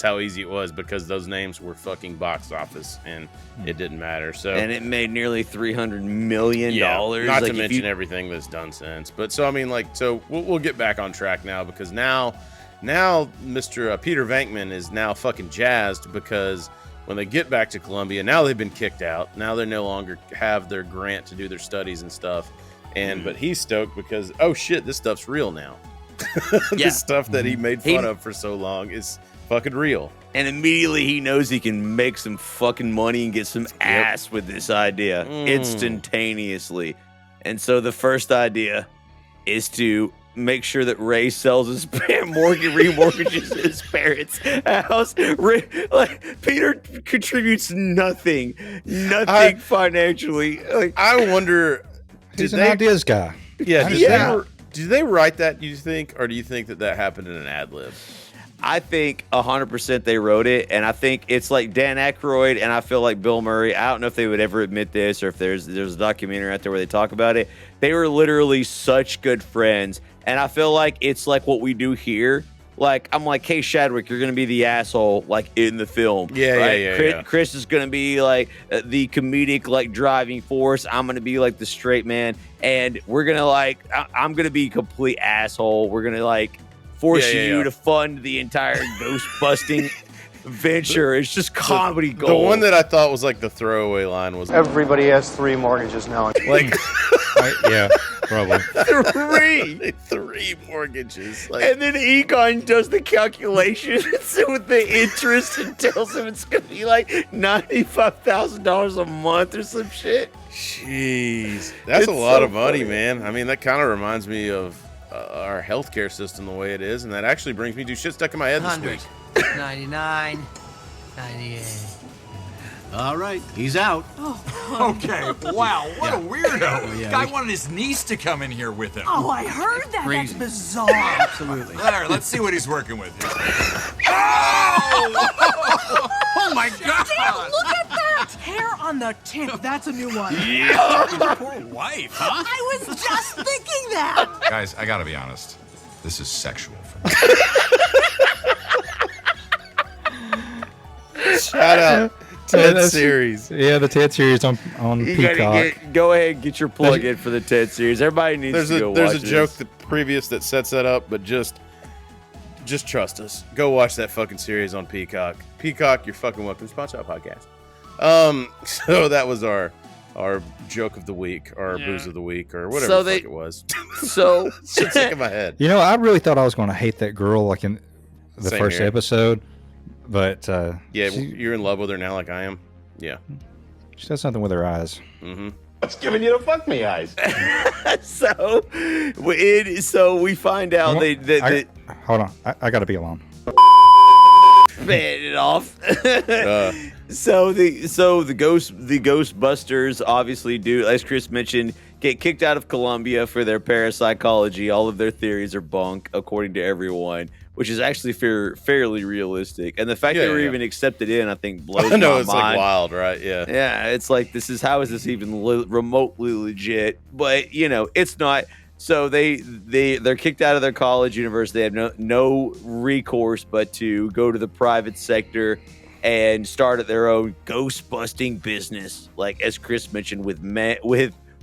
how easy it was, because those names were fucking box office, and it didn't matter. So, and it made nearly $300 million. Not to mention everything that's done since. But so, I mean, like, so we'll get back on track now, because now Mr. Peter Venkman is now fucking jazzed, because when they get back to Columbia, now they've been kicked out. Now they no longer have their grant to do their studies and stuff. But he's stoked because, oh shit, this stuff's real now. The stuff that he made fun of for so long is fucking real. And immediately he knows he can make some fucking money and get some ass with this idea instantaneously. And so the first idea is to make sure that Ray sells his remortgages his parents' house. Peter contributes nothing financially. I wonder. He's an ideas guy. Yeah. Did they write that, do you think, or do you think that happened in an ad lib? I think 100% they wrote it, and I think it's like Dan Aykroyd, and I feel like Bill Murray. I don't know if they would ever admit this, or if there's a documentary out there where they talk about it. They were literally such good friends, and I feel like it's like what we do here. Like, I'm like, hey, Shadwick, you're going to be the asshole, like, in the film. Yeah. Chris is going to be, like, the comedic, like, driving force. I'm going to be, like, the straight man. And we're going to, like, I'm going to be a complete asshole. We're going to, like, force you to fund the entire ghost-busting venture. It's just comedy gold. The one that I thought was, like, the throwaway line was, everybody has 3 mortgages now. Like... yeah, probably. 3 mortgages. And then Egon does the calculations with the interest and tells him it's going to be like $95,000 a month or some shit. Jeez. That's a lot of money, man. I mean, that kind of reminds me of our healthcare system the way it is, and that actually brings me to shit stuck in my head this week. 99, 98. All right, he's out. Okay, wow, what a weirdo. Guy wanted his niece to come in here with him. Oh, I heard that. Crazy. That's bizarre. Absolutely. There, let's see what he's working with here. Oh my God! Damn, look at that hair on the tip. That's a new one. Yeah. Poor wife, huh? I was just thinking that. Guys, I gotta be honest. This is sexual for me. Shout out. Ted series. Yeah, the Ted series on Peacock. Go ahead and get your plug in for the Ted series. Everybody needs to go watch There's a joke previous that sets that up, but just trust us. Go watch that fucking series on Peacock. Peacock, you're fucking welcome. Sponsor our podcast. So that was our joke of the week, or our booze of the week, or whatever the fuck it was. So shit's sick in my head. You know, I really thought I was going to hate that girl, like in the Same first here. episode. But you're in love with her now, like I am. Yeah, she does something with her eyes. Mm-hmm. What's giving you the fuck me eyes? So we find out hold on, I got to be alone. Man it off. So the Ghostbusters obviously do, as Chris mentioned, get kicked out of Columbia for their parapsychology. All of their theories are bunk, according to everyone, which is actually fairly realistic. And the fact they were even accepted in, I think, blows my mind. It's like wild, right? Yeah. Yeah, it's like, how is this even remotely legit? But, it's not. So they're kicked out of their college university. They have no recourse but to go to the private sector and start their own ghost-busting business, like as Chris mentioned, with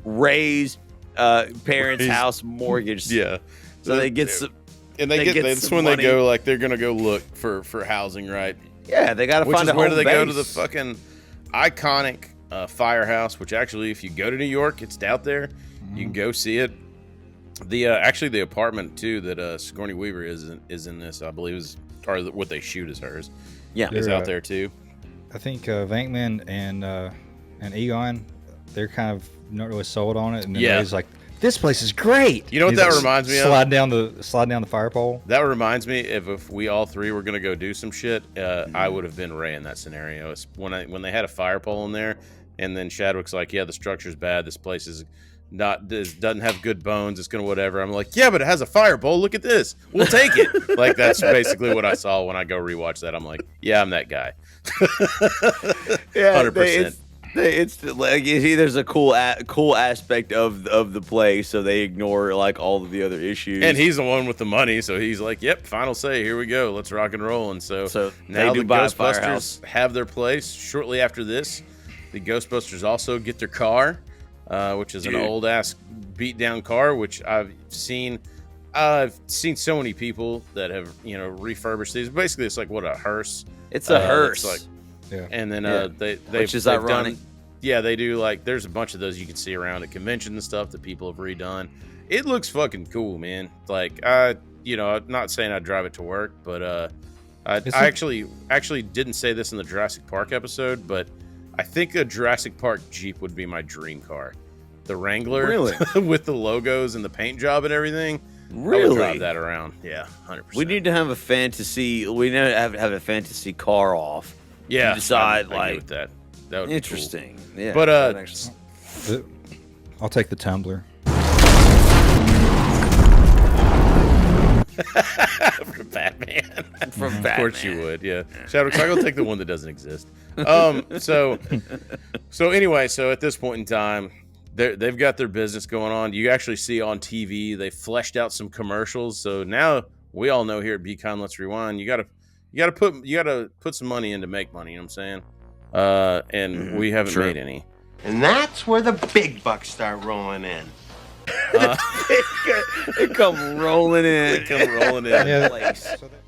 Ray's parents' house mortgage. Yeah. So they get And they get that's some when money. they go like they're gonna go look for housing, right? Yeah, they got to Which find is a where home do they go to base. the fucking iconic firehouse? Which actually, if you go to New York, it's out there. You can go see it. The actually the apartment too that Sigourney Weaver is in this, I believe, is part of what they shoot is hers. Yeah, is out there too. I think Venkman and Egon, they're kind of not really sold on it, and then Ray's like, "This place is great." You know what He's that like, reminds me of? slide down the fire pole. That reminds me if we all three were gonna go do some shit, I would have been Ray in that scenario. It's when they had a fire pole in there, and then Chadwick's like, "Yeah, the structure's bad. This place is doesn't have good bones. It's gonna whatever." I'm like, "Yeah, but it has a fire pole. Look at this. We'll take it." Like that's basically what I saw when I go rewatch that. I'm like, "Yeah, I'm that guy." Yeah, 100%. It's like you see, there's a cool aspect of the play, so they ignore like all of the other issues. And he's the one with the money, so he's like, "Yep, final say. Here we go. Let's rock and roll." And so now they do the buy a Ghostbusters firehouse. have their place. Shortly after this, the Ghostbusters also get their car, which is an old ass beat down car, which I've seen so many people that have refurbished these. Basically, it's like what a hearse. It's a hearse. Like, yeah. And then which is they've ironic. they do like there's a bunch of those you can see around at conventions and stuff that people have redone. It looks fucking cool, man. Like I'm not saying I'd drive it to work, but I actually didn't say this in the Jurassic Park episode, but I think a Jurassic Park Jeep would be my dream car. The Wrangler, Really? with the logos and the paint job and everything. I Really? would drive that around. Yeah, 100%. We need to have a fantasy. We need to have a fantasy car off. Yeah, to decide I agree like with that. That would interesting. Be cool. Yeah, but that actually- I'll take the tumbler. From Batman. From Of course you would, yeah. Chadwick's like, I'll take the one that doesn't exist. So anyway, so at this point in time, they've got their business going on. You actually see on TV they fleshed out some commercials. So now we all know here at BCon Let's Rewind, you gotta put some money in to make money. You know what I'm saying? And we haven't made any. And that's where the big bucks start rolling in. They come rolling in. Yeah.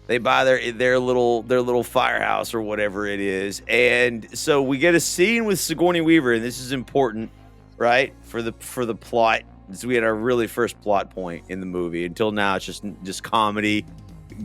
They buy their little firehouse or whatever it is, and so we get a scene with Sigourney Weaver, and this is important, right, for the plot. So we had our really first plot point in the movie. Until now, it's just comedy,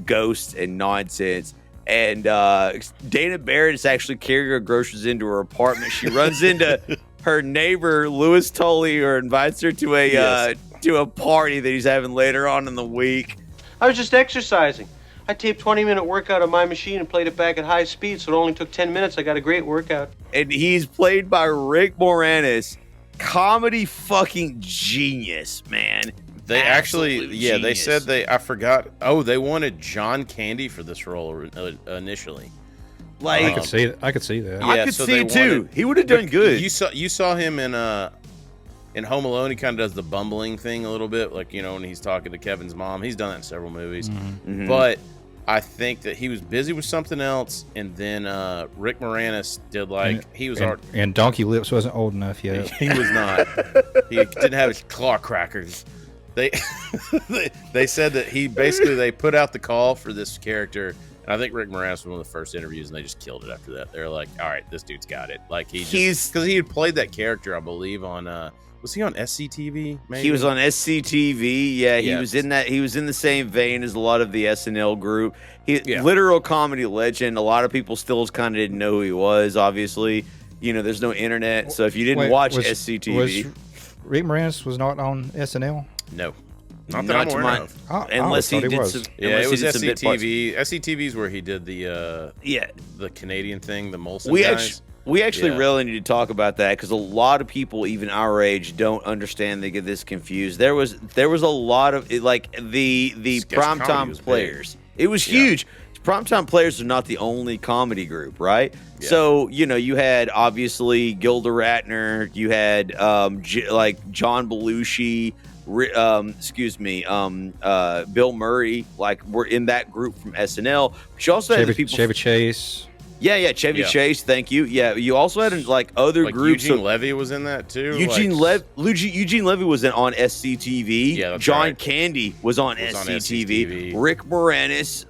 ghosts, and nonsense. And Dana Barrett is actually carrying her groceries into her apartment. She runs into her neighbor Louis Tully, who invites her to a party that he's having later on in the week. I was just exercising. I taped 20-minute workout on my machine and played it back at high speed, so it only took 10 minutes. I got a great workout. And he's played by Rick Moranis, comedy fucking genius, man. They actually, Absolute they genius. said I forgot. Oh, they wanted John Candy for this role initially. Like I could see that. I could see it too. He would have done good. You saw him in Home Alone. He kind of does the bumbling thing a little bit, like when he's talking to Kevin's mom. He's done that in several movies, Mm-hmm. but I think that he was busy with something else, and then Rick Moranis did and Donkey Lips wasn't old enough yet. He was not. He didn't have his claw crackers. They said that they put out the call for this character. And I think Rick Moranis was one of the first interviews, and they just killed it after that. They're like, "All right, this dude's got it." Like because he had played that character, I believe, on was he on SCTV? Maybe He was on SCTV. Yeah, he was in that. He was in the same vein as a lot of the SNL group. Literal comedy legend. A lot of people still kind of didn't know who he was. Obviously, there's no internet, so if you didn't watch SCTV, Rick Moranis was not on SNL. No. Not that I'm aware of. Unless he did some. Yeah, it was he did some bit parts. SCTV. SCTV is where he did the Canadian thing, the Molson We guys. We actually really need to talk about that because a lot of people, even our age, don't understand. They get this confused. There was a lot of the primetime players. It was huge. Primetime Players are not the only comedy group, right? Yeah. So, you had obviously Gilda Radner, you had John Belushi, Bill Murray, were in that group from SNL. But you also had the people Chevy Chase. Yeah, Chevy Chase. Thank you. Yeah, you also had like other groups. Eugene Levy was in that too. Eugene Levy was on SCTV. Yeah, that's John right. Candy was on SCTV. Rick Moranis,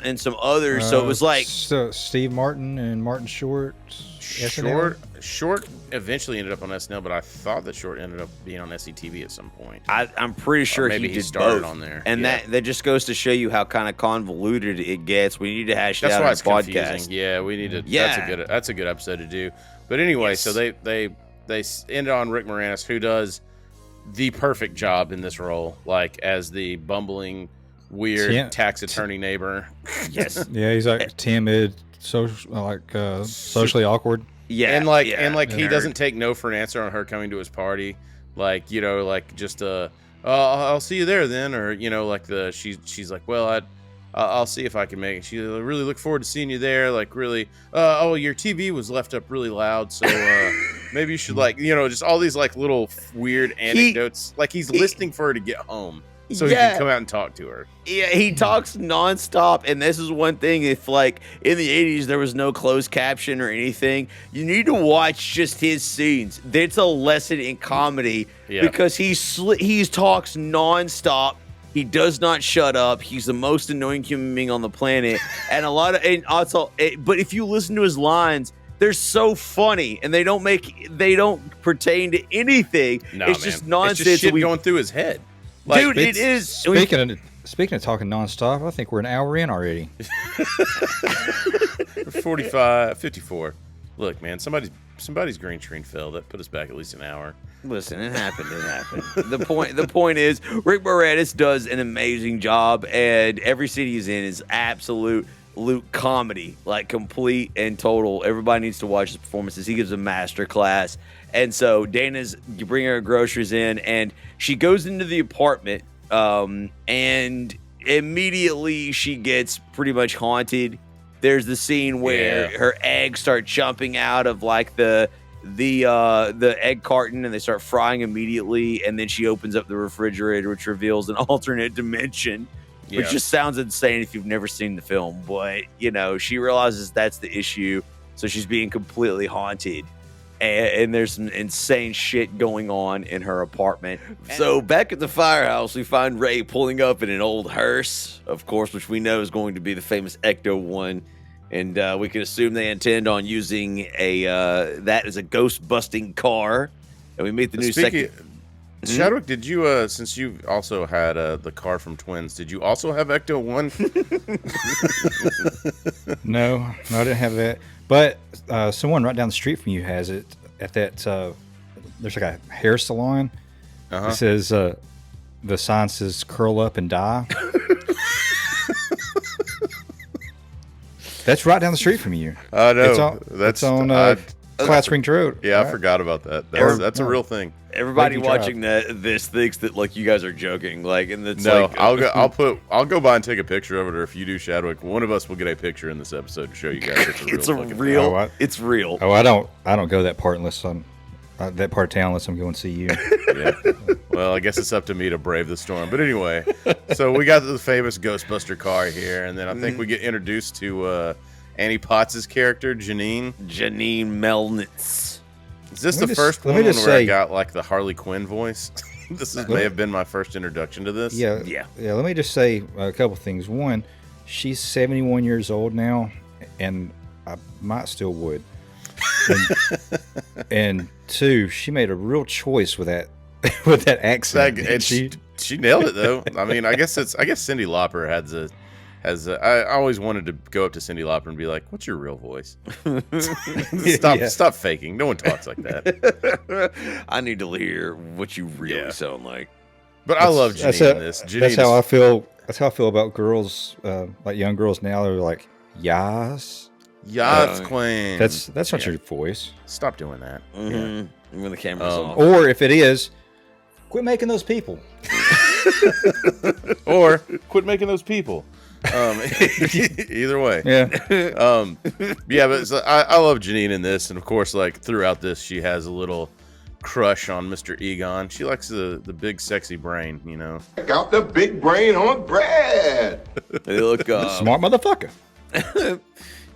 and some others. So it was like Steve Martin and Martin Short. Short eventually ended up on SNL, but I thought that Short ended up being on SCTV at some point. I'm pretty sure maybe he did started both. on there. And that just goes to show you how kind of convoluted it gets. We need to hash it That's out why on it's the podcast. confusing. Yeah, we need to. Yeah. That's a good episode to do. But anyway, so they ended on Rick Moranis, who does the perfect job in this role, like as the bumbling, weird tax attorney neighbor. Yes. Yeah, he's like timid, socially awkward. Yeah, and he doesn't take no for an answer on her coming to his party. Like, I'll see you there then, or she's like, well, I'll see if I can make it. She really look forward to seeing you there. Like, really, your TV was left up really loud, so maybe you should just all these like little weird anecdotes. He's listening for her to get home, so he can come out and talk to her. Yeah, he talks nonstop, and this is one thing. If like in the 80s there was no closed caption or anything, you need to watch just his scenes. It's a lesson in comedy because he talks nonstop. He does not shut up. He's the most annoying human being on the planet, but if you listen to his lines, they're so funny, and they don't pertain to anything. It's just nonsense. It's just shit going through his head. Dude, it is. Speaking of talking nonstop, I think we're an hour in already. 54. Look, man, somebody's green screen fell. That put us back at least an hour. Listen, it happened. The point is, Rick Moranis does an amazing job, and every scene he's in is absolute comedy, like complete and total. Everybody needs to watch his performances. He gives a master class. And so Dana's bringing her groceries in, and she goes into the apartment, and immediately she gets pretty much haunted. There's the scene where her eggs start jumping out of like the egg carton, and they start frying immediately. And then she opens up the refrigerator, which reveals an alternate dimension, which just sounds insane if you've never seen the film. But she realizes that's the issue, so she's being completely haunted. And there's some insane shit going on in her apartment. So back at the firehouse, we find Ray pulling up in an old hearse, of course, which we know is going to be the famous Ecto-1. And we can assume they intend on using that as a ghost-busting car. And we meet the new second. Chadwick, did you, since you also had the car from Twins, did you also have Ecto-1? No, I didn't have that. But someone right down the street from you has it at that. There's like a hair salon. It says the sign says "curl up and die." That's right down the street from you. I know. That's on Flat Springs Road. Yeah, I forgot about that. That's a real thing. Everybody watching this thinks that like you guys are joking. Like, and it's I'll go by and take a picture of it, or if you do, Chadwick, one of us will get a picture in this episode to show you guys it's real. It's real. Oh, I don't go that part unless I'm that part of town unless I'm going to see you. Yeah. Well, I guess it's up to me to brave the storm. But anyway, so we got the famous Ghostbuster car here, and then I think we get introduced to Annie Potts' character, Janine Melnitz. Is this the first one where I got like the Harley Quinn voice? May have been my first introduction to this. Yeah. Let me just say a couple things. One, she's 71 years old now, and I might still would. And two, she made a real choice with that accent. And she nailed it though. I mean, I guess Cyndi Lauper I always wanted to go up to Cyndi Lauper and be like, "What's your real voice?" Stop faking. No one talks like that. I need to hear what you really sound like. But I love Janine in this. That's how I feel. That's how I feel about girls, like young girls now. They're like, "Yas, queen." That's not your voice. Stop doing that. When the camera's off. Or if it is, quit making those people. Or quit making those people. Either way. But I love Janine in this, and of course, like throughout this, she has a little crush on Mr. Egon. She likes the big sexy brain, Check out the big brain on bread. They look smart motherfucker.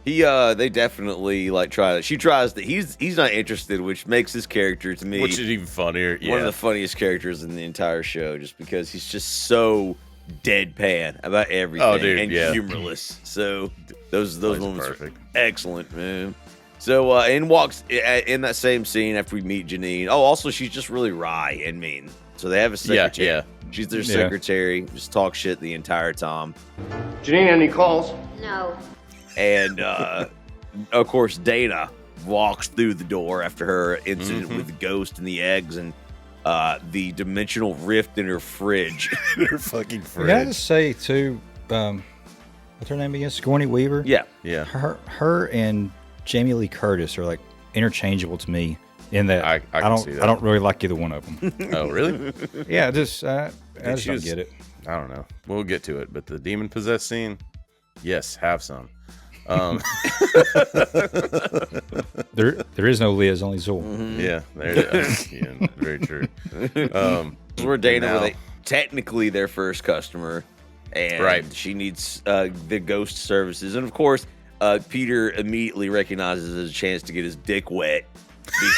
They definitely like try. She tries to. He's not interested, which makes his character to me, which is even funnier. Yeah. One of the funniest characters in the entire show, just because he's just so deadpan about everything and humorless. So those moments are excellent, man. So in walks in that same scene after we meet Janine. Oh, also she's just really wry and mean. So they have a secretary. Yeah. She's their secretary. Just talk shit the entire time. Janine, any calls? No. And of course, Dana walks through the door after her incident with the ghost and the eggs and the dimensional rift in her fridge. Her fucking fridge. I gotta say too, what's her name again? Sigourney Weaver. Yeah. Her and Jamie Lee Curtis are like interchangeable to me in that I can see that. I don't really like either one of them. Oh, really? Yeah, I just don't get it. I don't know. We'll get to it, but the demon possessed scene, yes, have some. There is no Liz, only Zool. Yeah, very true. We're Dana with technically their first customer, and she needs the ghost services, and of course, Peter immediately recognizes it as a chance to get his dick wet.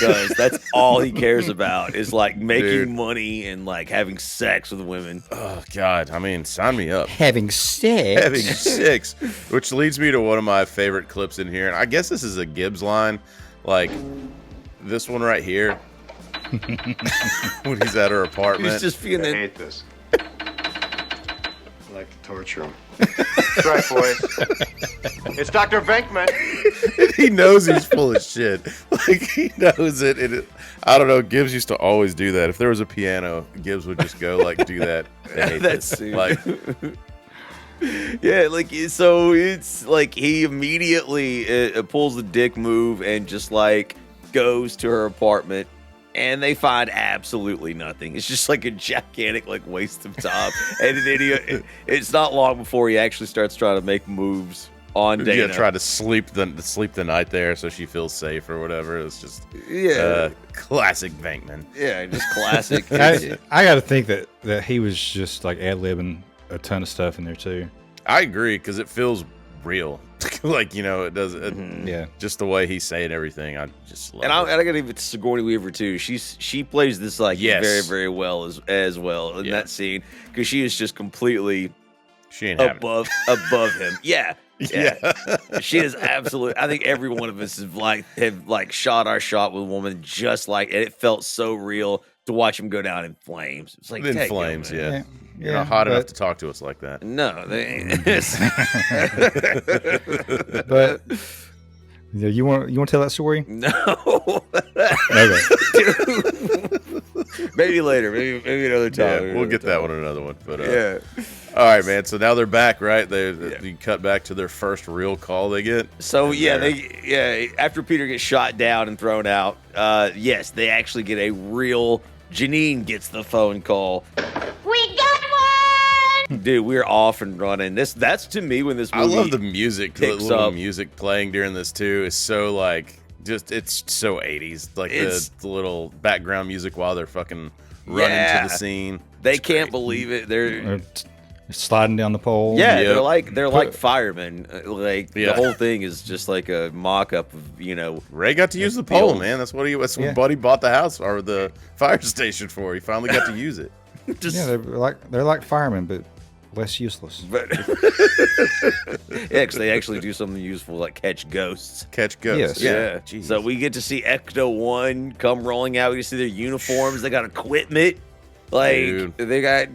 Because that's all he cares about is like making money and like having sex with women. Oh God, I mean, sign me up. Having sex, which leads me to one of my favorite clips in here, and I guess this is a Gibbs line, like this one right here, when he's at her apartment. He's just feeling. I hate this. I like to torture him. That's right, boys. It's Dr. Venkman. He knows he's full of shit. Like, he knows it. I don't know. Gibbs used to always do that. If there was a piano, Gibbs would just go, like, do that. I hate this. Like, yeah, like, so it's like he immediately pulls the dick move and just, like, goes to her apartment. And they find absolutely nothing. It's just like a gigantic, like, waste of time. And then it's not long before he actually starts trying to make moves on Dana. Yeah, try to sleep the night there so she feels safe or whatever. It's just classic Venkman. Yeah, just classic. I got to think that he was just like ad-libbing a ton of stuff in there too. I agree because it feels real. Like, you know, it does. Yeah, just the way he's saying everything, I just love. And it. I gotta give it to Sigourney Weaver too. She plays this like very, very well as well in that scene because she is just completely above him. Yeah. She is absolutely. I think every one of us have shot our shot with a woman just like, and it felt so real to watch him go down in flames. It's like in flames, yeah. You're not hot enough to talk to us like that. No, they ain't. But you want to tell that story? No. Okay. Maybe later. Maybe another time. Yeah, we'll get that one another one. But all right, man. So now they're back, right? They cut back to their first real call they get. So after Peter gets shot down and thrown out, yes, they actually get a real. Janine gets the phone call. We got one! Dude, we're off and running. That's to me when this movie. I love the music. The little music playing during this too is so like it's so 80s. Like the little background music while they're fucking running to the scene. They can't believe it. They're sliding down the pole. Yeah, they're like firemen. Like the whole thing is just like a mock-up of, you know. Ray got to use the pole, man. That's what Buddy bought the house or the fire station for. He finally got to use it. They're like firemen, but less useless. But because they actually do something useful, like catch ghosts. Yes. Yeah. So we get to see Ecto 1 come rolling out. We get to see their uniforms. They got equipment. Like they got.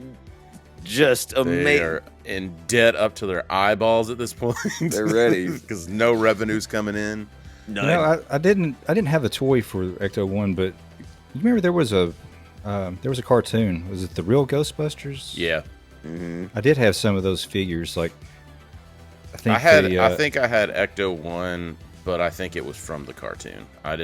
Just amazing. They are in debt up to their eyeballs at this point. They're ready because no revenue's coming in. No, I didn't have the toy for Ecto 1, but you remember there was a cartoon. Was it the real Ghostbusters? Yeah. Mm-hmm. I did have some of those figures. Like I think I had Ecto 1, but I think it was from the cartoon. I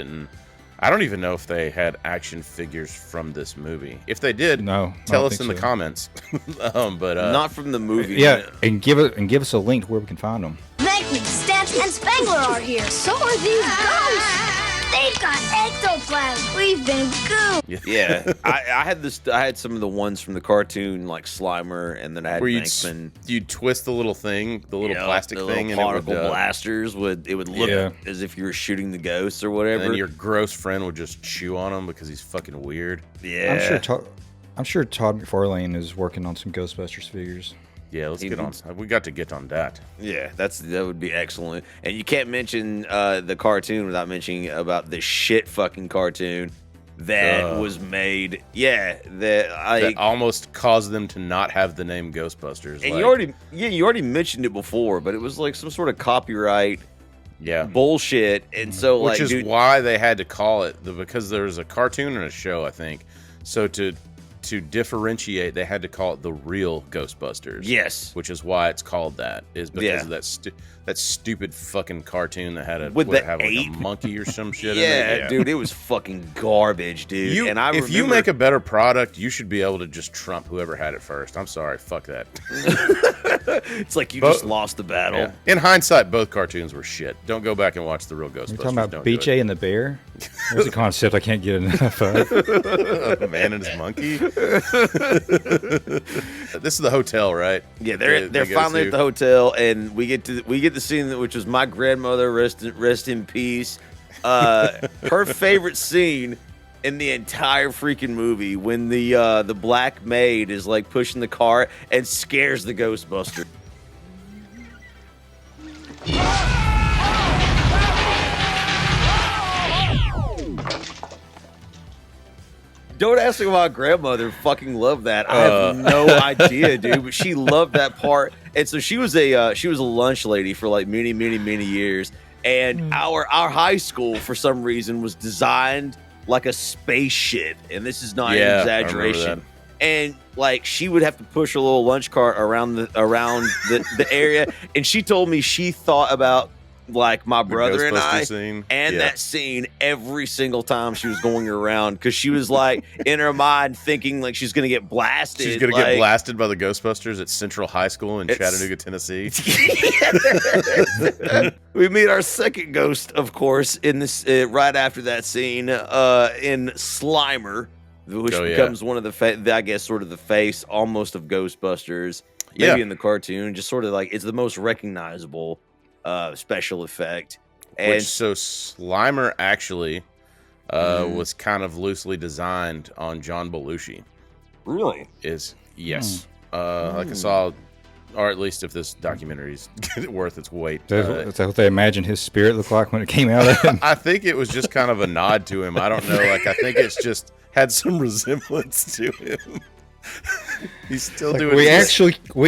don't even know if they had action figures from this movie. If they did, tell us in the comments. But not from the movie. Yeah, and give us a link where we can find them. Venkman, Stantz, and Spangler are here. So are these ghosts. They've got ectoplasm. We've been gooped. Yeah, I had this. I had some of the ones from the cartoon, like Slimer, and then I had Where Bankman. you'd twist the little thing, the little plastic the thing, little and it particle would, blasters would look as if you were shooting the ghosts or whatever. and then your gross friend would just chew on him because he's fucking weird. Yeah, I'm sure Todd McFarlane is working on some Ghostbusters figures. Yeah, let's get on. We got to get on that. Yeah, that would be excellent. And you can't mention the cartoon without mentioning about the shit fucking cartoon that was made. Yeah, that almost caused them to not have the name Ghostbusters. And you already mentioned it before, but it was like some sort of copyright. Yeah, bullshit. And so, which is why they had to call it because there was a cartoon and a show, I think. So to differentiate, they had to call it the real Ghostbusters. Yes, which is why it's called that. Is because of that stupid fucking cartoon that had like a monkey or some shit. Yeah, in it. Dude, it was fucking garbage, dude. If you make a better product, you should be able to just trump whoever had it first. I'm sorry, fuck that. It's like you just lost the battle. Yeah. In hindsight, both cartoons were shit. Don't go back and watch the real Ghostbusters. You're talking about BJ and the Bear? There's a concept I can't get enough of. Man and his monkey. This is the hotel, right? Yeah, they're finally at the hotel, and we get the scene which was my grandmother, rest in peace. Her favorite scene in the entire freaking movie, when the black maid is like pushing the car and scares the Ghostbuster. Don't ask me why grandmother fucking loved that. I have no idea, dude. But she loved that part, and so she was a lunch lady for like many years. And our high school, for some reason, was designed like a spaceship, and this is not an exaggeration. And like she would have to push a little lunch cart around the area, and she told me she thought about like my brother and I that scene every single time she was going around, because she was like in her mind thinking like she's gonna get blasted. She's gonna get blasted by the Ghostbusters at Central High School in Chattanooga, Tennessee. We meet our second ghost, of course, in this right after that scene in Slimer, which becomes one of the I guess sort of the face almost of Ghostbusters. Maybe in the cartoon, just sort of like it's the most recognizable special effect. And so Slimer actually was kind of loosely designed on John Belushi. Really? Yes. Like I saw, or at least if this documentary is worth its weight. Is that what they imagined his spirit looked like when it came out of him? I think it was just kind of a nod to him. I don't know. Like I think it's just had some resemblance to him. He's still doing. We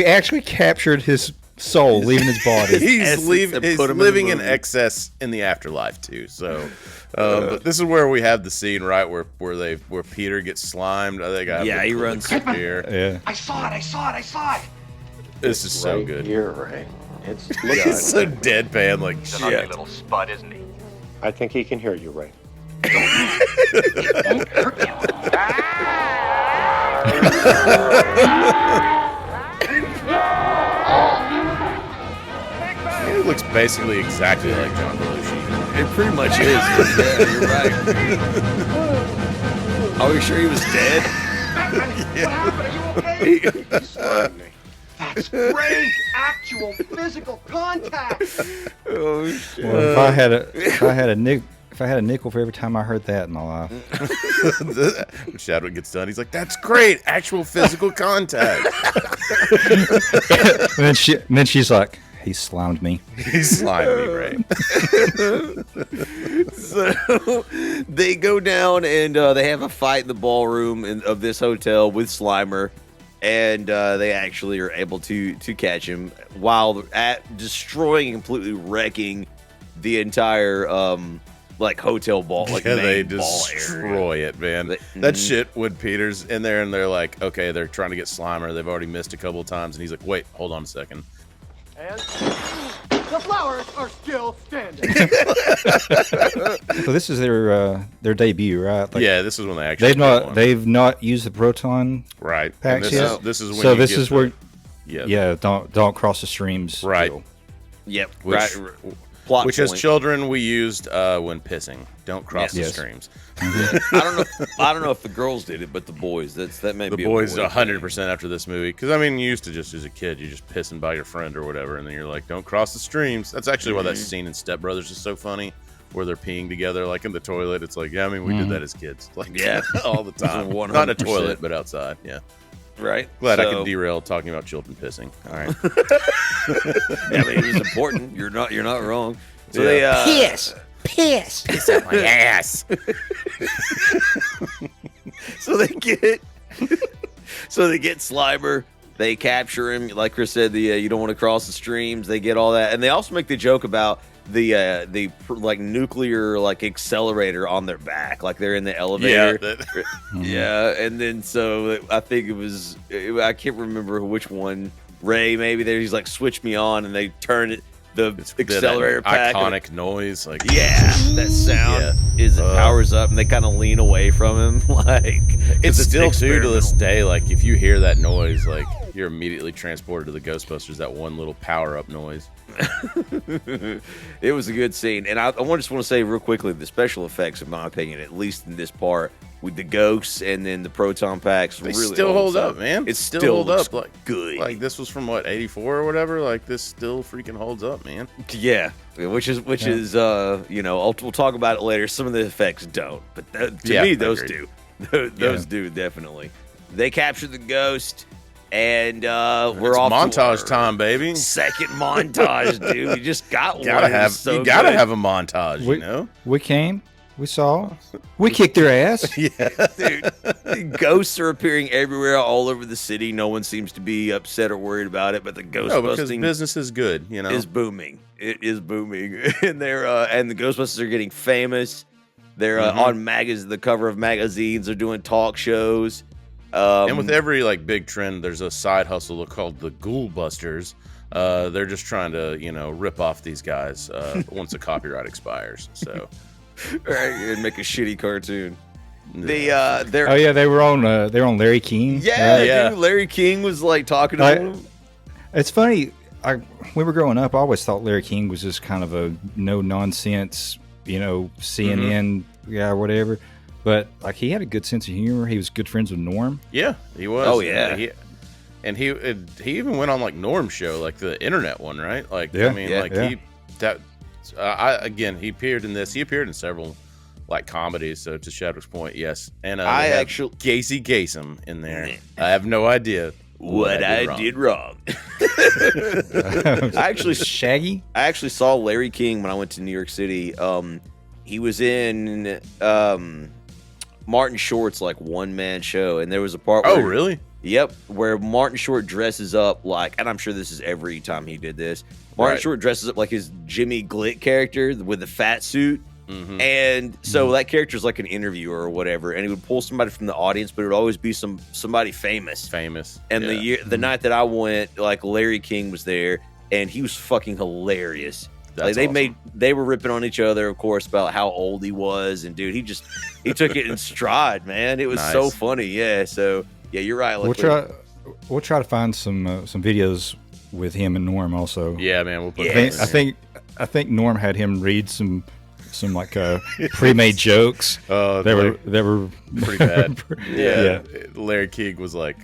actually captured his soul leaving his body. He's living in excess in the afterlife too. So, but this is where we have the scene right where Peter gets slimed. I think he runs here. Yeah, I saw it. This is so good. You're right. It's He's so deadpan, like He's an ugly shit. little spud, isn't he? I think he can hear you, Ray. It looks basically exactly like John Belushi. it pretty much is. Yeah, you're right. Are we sure he was dead? That's great! Actual physical contact! Oh shit. Well, if I had a nickel for every time I heard that in my life. When Chadwick gets done, he's like, "That's great, actual physical contact." and then she's like, "He slimed me." He slimed me, right? So they go down and they have a fight in the ballroom of this hotel with Slimer, and they actually are able to catch him while destroying and completely wrecking the entire hotel ball. They destroy it, man. That shit when Peter's in there and they're like, okay, they're trying to get Slimer. They've already missed a couple of times, and he's like, wait, hold on a second. And the flowers are still standing. So this is their debut, right? Yeah, this is when they actually they've not used the proton packs yet. This is when so this is where yeah don't cross the streams. Right. Yep. Which as children we used when pissing. don't cross the Yes. streams. I don't know if the girls did it, but the boys. That may The be boys a boy 100% after this movie. Because, I mean, you used to just, as a kid, you're just pissing by your friend or whatever, and then you're like, don't cross the streams. That's actually why that scene in Step Brothers is so funny, where they're peeing together, like in the toilet. It's like, yeah, I mean, we did that as kids. Like, Yeah. all the time. 100%. Not in a toilet, but outside, yeah. right. Glad I So- could derail talking about children pissing. All right. Yeah, I mean, it was important. You're not wrong. So Yeah. they Piss. Piss out my ass. so they get Slimer. They capture him, like Chris said. You don't want to cross the streams. They get all that, and they also make the joke about the like nuclear like accelerator on their back, like they're in the elevator. Yeah, and then so I think I can't remember which one. Ray, maybe he's like, switch me on, and they turn it. The accelerator pack, iconic noise, like that sound powers up, and they kind of lean away from him, like it's still too to this experimental. day. Like if you hear that noise, like you're immediately transported to the Ghostbusters. That one little power up noise. It was a good scene, and I just want to say real quickly the special effects, in my opinion, at least in this part with the ghosts and then the proton packs, They really still hold holds up, man. It still still hold looks up. Like good. Like this was from what 84 or whatever. Like this still freaking holds up, man. Yeah, which is we'll talk about it later. Some of the effects don't, but to me those agreed. do. Those do definitely. They capture the ghost, and we're It's off to montage our time, baby. Second montage, dude. We just got one. Gotta It was have so you gotta good. have a montage, you know. We came, we saw, we kicked their ass. Yeah, dude. Ghosts are appearing everywhere, all over the city. No one seems to be upset or worried about it, but the ghost no, because busting business is good, you know. is booming. It is booming, and and the Ghostbusters are getting famous. They're on the cover of magazines. They're doing talk shows. And with every like big trend, there's a side hustle called the Ghostbusters. They're just trying to, rip off these guys once the copyright expires. So, right, and make a shitty cartoon. They were on Larry King. Yeah, dude, Larry King was like talking to them. It's funny. When we were growing up, I always thought Larry King was just kind of a no nonsense, CNN guy or whatever. But like he had a good sense of humor. He was good friends with Norm. Yeah, he was. Oh yeah. He even went on like Norm's show, like the internet one, right? Like Yeah. I mean, he appeared in this. He appeared in several like comedies. So to Shadwick's point, yes. And I they have actually- Casey Kasem in there. I have no idea What I did wrong. Shaggy. I actually saw Larry King when I went to New York City. He was in Martin Short's like one man show, and there was a part. Oh, where, really? Yep, where Martin Short dresses up like, and I'm sure this is every time he did this. Martin Right. Short dresses up like his Jimmy Glick character with the fat suit. And so that character's like an interviewer or whatever, and he would pull somebody from the audience, but it would always be somebody famous. And the night that I went, like Larry King was there, and he was fucking hilarious. That's like awesome. they were ripping on each other, of course, about how old he was, and dude, he took it in stride, man. It was so Nice. funny. Yeah, so yeah, you're right. We'll try to find some videos with him and Norm also. Yeah, man. We'll put Yes. I think Norm had him read some like pre-made jokes. Oh, they were pretty bad. Yeah. Larry King was like,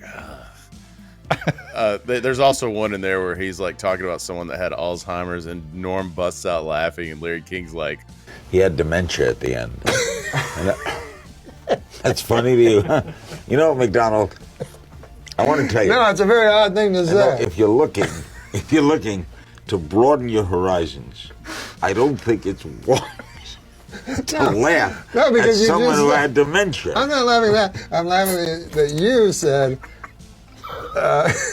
there's also one in there where he's like talking about someone that had Alzheimer's, and Norm busts out laughing, and Larry King's like, he had dementia at the end. That's funny to you, huh? You know, McDonald, I want to tell you. No, it's a very odd thing to say. If you're looking to broaden your horizons, I don't think it's wise to laugh No, because at you someone just who said- had dementia. I'm not laughing at that. I'm laughing that you said.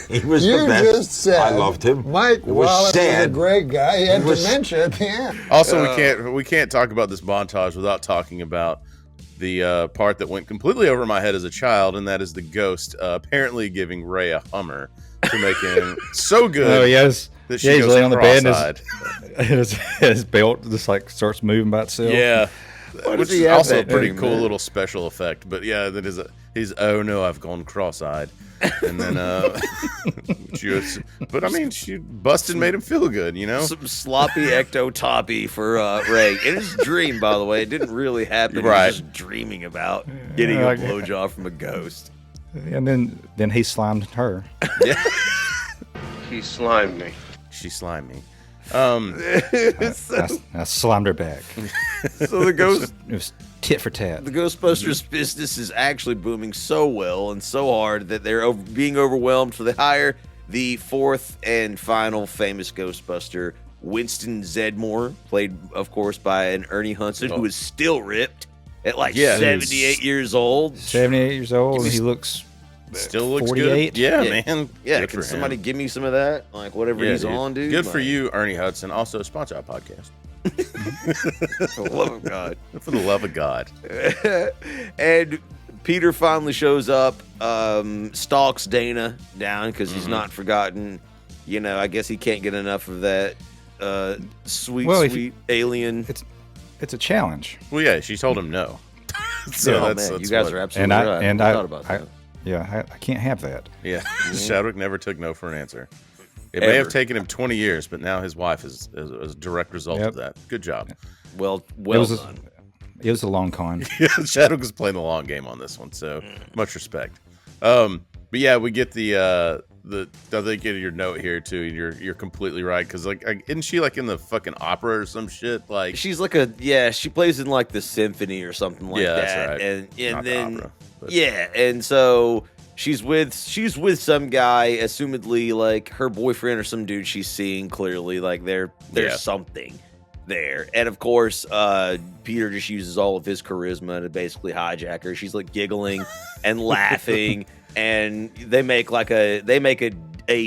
He was you the best. just said. I loved him. Mike It was Wallace was a sad. great guy. He had It was- dementia at the end. Also, we can't talk about this montage without talking about the part that went completely over my head as a child, and that is the ghost apparently giving Ray a Hummer to make him so good. Oh yes. That she He's goes laying on the bed cross-eyed. and his belt just like starts moving by itself. Yeah, Why which does he is have also a that pretty thing, cool man? little special effect. But yeah, that is He's, oh no, I've gone cross-eyed. And then, but I mean, she busted, made him feel good, you know? Some sloppy ectotopy for Ray. In his dream, by the way. It didn't really happen. Right. He was just dreaming about getting a blowjob from a ghost. And then he slimed her. He slimed me. She slimed me. I slimed her back. So the ghost... It was tit for tat. The Ghostbusters business is actually booming so well and so hard that they're being overwhelmed. So they hire the fourth and final famous Ghostbuster, Winston Zeddemore, played, of course, by an Ernie Hudson, who is still ripped at 78 years old. 78 years old. He looks still looks 48. good. Yeah, man. Yeah, Good can for somebody him. give me some of that? Like, whatever he's dude. on, dude. Good for you, Ernie Hudson. Also, sponsor our podcast. For the love of God. For the love of God. And Peter finally shows up, stalks Dana down because he's not forgotten. You know, I guess he can't get enough of that sweet alien. It's a challenge. Well, yeah, she told him no. So that's you guys are absolutely right. And I thought about that. I can't have that. Yeah, Chadwick never took no for an answer. It may have taken him 20 years, but now his wife is a direct result of that. Good job. Well done. It was a long con. Yeah, Chadwick is playing the long game on this one, so much respect. But yeah, we get I think in your note here too. You're completely right because isn't she like in the fucking opera or some shit? Like she's like she plays in like the symphony or something like that. That's right. And Not then the opera, but. and so she's with some guy, assumedly like her boyfriend or some dude she's seeing. Clearly, like there's something there, and of course, Peter just uses all of his charisma to basically hijack her. She's like giggling and laughing. And they make a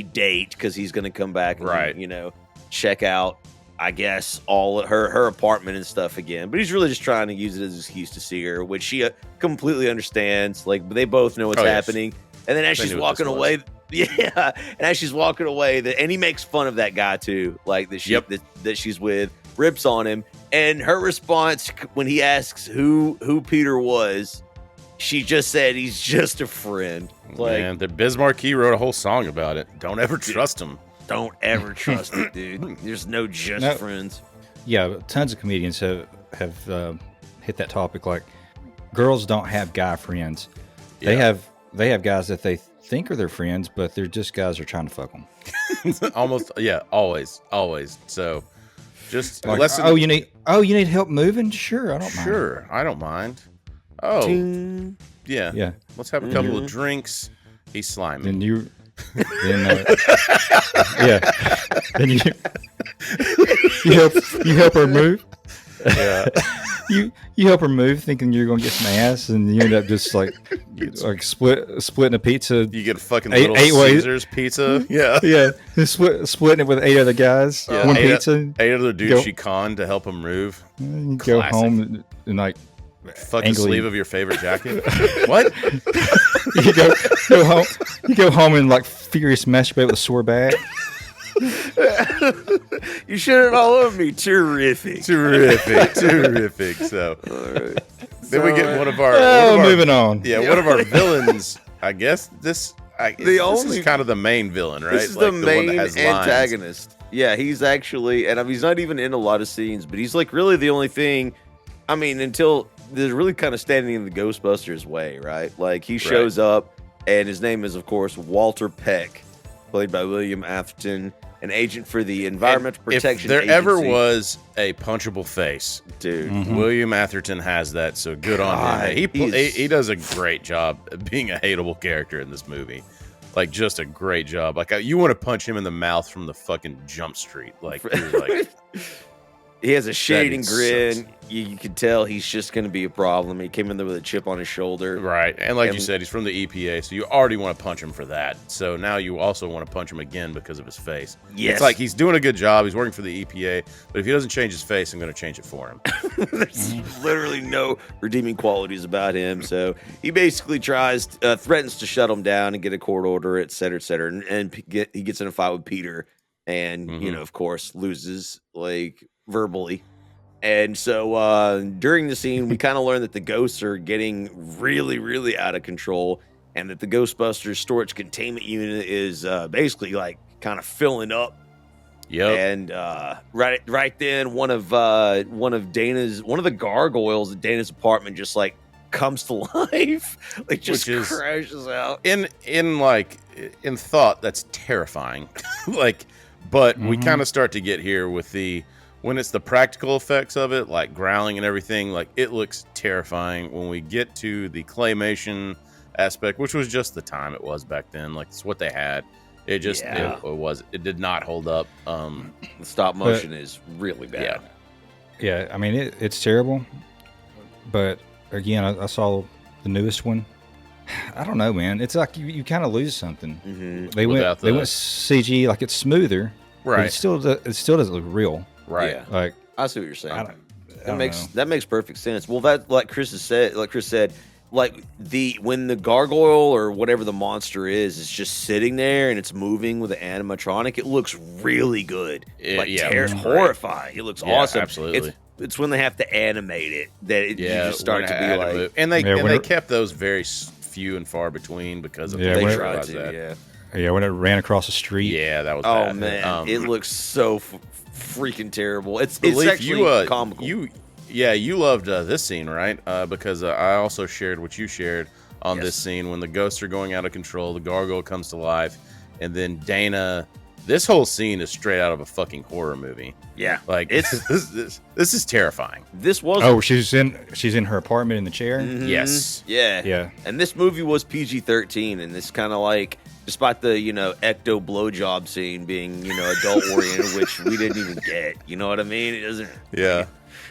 date because he's going to come back and check out, I guess, all her apartment and stuff again. But he's really just trying to use it as an excuse to see her, which she completely understands. Like they both know what's happening. And then as she's walking away, and as she's walking away, and he makes fun of that guy too, like that she's with, rips on him. And her response when he asks who Peter was, she just said he's just a friend. Like, man, the Biz Marquee wrote a whole song about it. Don't ever trust him. Don't ever trust it, dude. There's no friends. Yeah, tons of comedians have hit that topic. Like, girls don't have guy friends. Yeah. They have guys that they think are their friends, but they're just guys who are trying to fuck them. Almost, yeah, always. So, just like, listen. you need help moving? Sure, I don't mind. Sure, I don't mind. Oh, Ting. Yeah. Let's have a couple of drinks. He's slimy. Then you help her move. Yeah. You help her move, thinking you're gonna get some ass, and you end up just like splitting a pizza. You get a fucking Little Caesars pizza. Yeah. Yeah. Splitting it with 8 other guys. One pizza. 8 other dudes she conned to help him move. You go home and like. Fuck the sleeve of your favorite jacket. What? You go home and like furious masturbate with a sore back. You shit it all over me. Terrific. So, then we get one of our. Moving on. Yeah, one of our villains. I guess this is kind of the main villain, right? This is the main antagonist. Lines. Yeah, he's actually, and he's not even in a lot of scenes, but he's like really the only thing. I mean, until they're really kind of standing in the Ghostbusters way, right? Like he shows up, and his name is, of course, Walter Peck, played by William Atherton, an agent for the Environmental Protection Agency. If there ever was a punchable face, dude, William Atherton has that. So good on him. He does a great job of being a hateable character in this movie. Like just a great job. Like you want to punch him in the mouth from the fucking Jump Street. Like you're like. He has a shading grin. You can tell he's just going to be a problem. He came in there with a chip on his shoulder. Right. And like you said, he's from the EPA, so you already want to punch him for that. So now you also want to punch him again because of his face. Yes. It's like he's doing a good job. He's working for the EPA, but if he doesn't change his face, I'm going to change it for him. There's literally no redeeming qualities about him. So he basically threatens to shut him down and get a court order, et cetera, and he gets in a fight with Peter and, of course, loses, like, verbally. And so during the scene, we kind of learn that the ghosts are getting really, really out of control, and that the Ghostbusters storage containment unit is basically like kind of filling up. Yep. And right then, one of the gargoyles at Dana's apartment just like comes to life, like just crashes out. In thought, that's terrifying. But we kind of start to get here with when it's the practical effects of it, like growling and everything, like it looks terrifying. When we get to the claymation aspect, which was just the time it was back then, like it's what they had. It just it did not hold up. The stop motion is really bad. Yeah, I mean it's terrible. But again, I saw the newest one. I don't know, man. It's like you kind of lose something. Mm-hmm. They went CG, like it's smoother, right? But it still doesn't look real, right? Yeah. Like I see what you're saying. That That makes perfect sense. Well, that like Chris said, like when the gargoyle or whatever the monster is just sitting there and it's moving with the animatronic, it looks really good. It's horrifying. It looks awesome. Absolutely. It's when they have to animate it that you just start to be like, and they kept those very few and far between because of they tried to. Yeah, when it ran across the street. Yeah, that was oh bad. Man, it looks so freaking terrible. It's Belief, actually comical. You loved this scene, right? Because I also shared what you shared on this scene when the ghosts are going out of control, the gargoyle comes to life, and then Dana. This whole scene is straight out of a fucking horror movie. Yeah, like this is terrifying. This was she's in her apartment in the chair. Mm-hmm. Yes, yeah. And this movie was PG-13, and this kind of like, despite the ecto blowjob scene being adult oriented, which we didn't even get. You know what I mean? It doesn't. Yeah.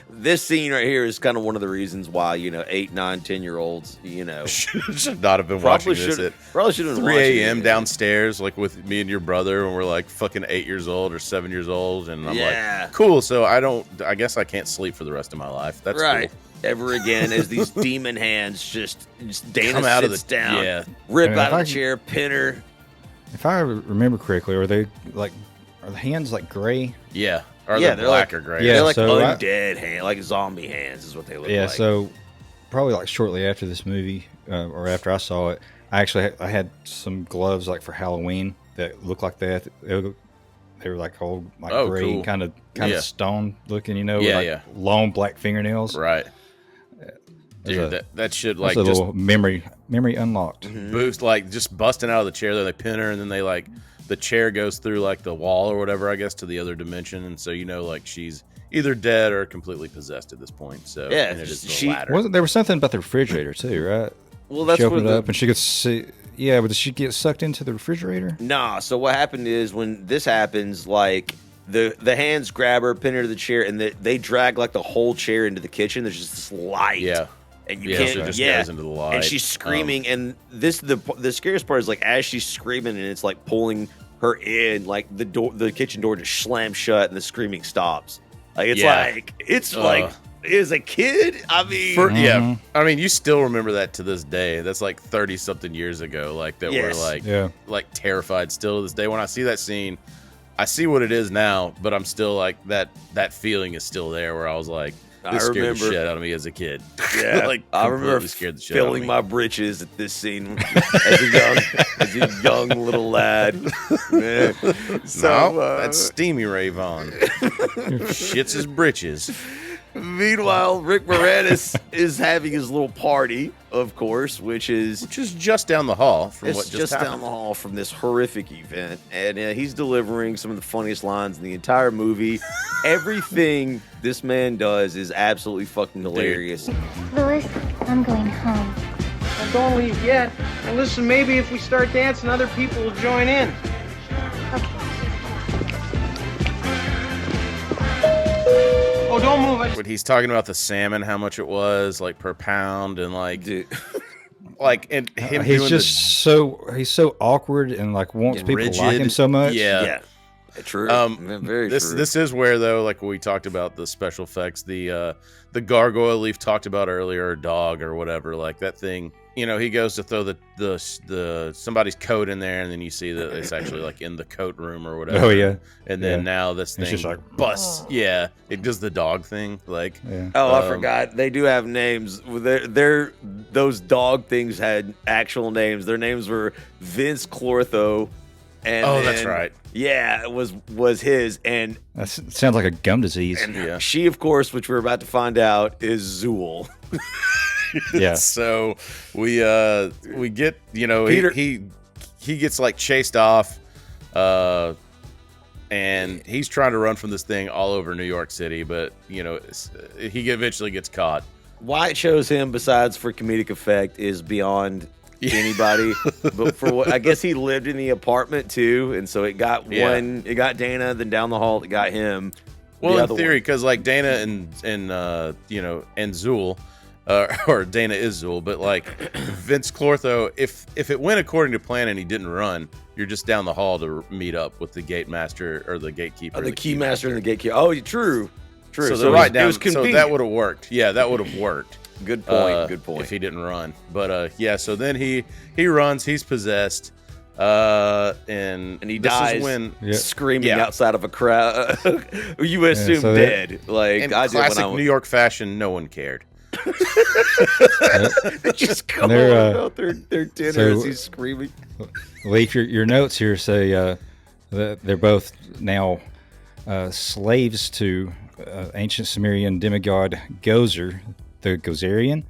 This scene right here is kind of one of the reasons why 8, 9, 10-year-olds should not have been watching this at probably should have been 3 a.m. downstairs, like with me and your brother when we're like fucking 8 years old or 7 years old, and I'm like, cool. So I guess I can't sleep for the rest of my life. That's right. Cool. Ever again, as these demon hands just Dana come out sits of the down, rip out of the chair, pin her. If I remember correctly, are the hands like gray? Yeah. Or they're black or gray. Yeah, they're like undead hands, like zombie hands is what they look like. Yeah, so probably like shortly after this movie, or after I saw it, I had some gloves like for Halloween that looked like that. They were like old, like gray, cool. kind of stone looking, with long black fingernails. Right. Dude, that should like just a little memory unlocked. Boost, like just busting out of the chair there, they pin her, and then they like the chair goes through like the wall or whatever, I guess, to the other dimension, and so like she's either dead or completely possessed at this point. So yeah, and it is the latter. Wasn't there was something about the refrigerator too, right? Well, that's she opened it up and she could see. Yeah, but did she get sucked into the refrigerator? Nah. So what happened is when this happens, like the hands grab her, pin her to the chair, and they drag like the whole chair into the kitchen. There's just this light. Yeah. And you can't. So it just goes into the light. And she's screaming, and the scariest part is like as she's screaming, and it's like pulling her in, like the kitchen door just slams shut, and the screaming stops. Like it's like as a kid. I mean, I mean, you still remember that to this day. That's like 30 something years ago. Like that we're like terrified still to this day. When I see that scene, I see what it is now, but I'm still like that feeling is still there. Where I was like. This scared the shit out of me as a kid. Yeah, like I remember scared the shit out of filling me. my britches at this scene as a young little lad. Man. So that's Steamy Ray Vaughan. Shits his britches. Meanwhile, Rick Moranis is having his little party, of course, which is just down the hall from what just happened. Down the hall from this horrific event, and he's delivering some of the funniest lines in the entire movie. Everything this man does is absolutely fucking hilarious. Louis, I'm going home. Well, don't leave yet. And listen, maybe if we start dancing, other people will join in. Oh, don't move. When he's talking about the salmon, how much it was, like per pound, and like, like, and him. He's so awkward and like wants people to like him so much. Yeah. True. Very true. This is where though, like we talked about the special effects, the gargoyle Leaf talked about earlier, or dog or whatever, like that thing he goes to throw the somebody's coat in there, and then you see that it's actually like in the coat room or whatever. Oh yeah. And then now this It's thing just like, busts. Yeah, it does the dog thing. Like, Oh, I forgot. They do have names. They're those dog things had actual names. Their names were Vince Clortho. And that's right. Yeah, it was his. And that sounds like a gum disease. And she, of course, which we're about to find out, is Zool. Yeah. So we get Peter- he gets like chased off, and he's trying to run from this thing all over New York City, but he eventually gets caught. Why it shows him, besides for comedic effect, is beyond anybody. But for what I guess he lived in the apartment too, and so it got it got Dana, then down the hall it got him. Well, in theory, because like Dana and Zool. Or Dana is Zool, but like Vince Clortho, if it went according to plan and he didn't run, you're just down the hall to meet up with the gate master or the gatekeeper. The key master and the gatekeeper. Oh, true. So they're right down. It was convenient. So that would have worked. Yeah, that would have worked. Good point. Good point. If he didn't run, but so then he runs. He's possessed, and he dies when screaming outside of a crowd. You assume dead. Like in I did classic when I was... New York fashion, no one cared. They just go on about their dinner as he's screaming. Leaf, your notes here say that they're both now slaves to ancient Sumerian demigod Gozer, the Gozerian.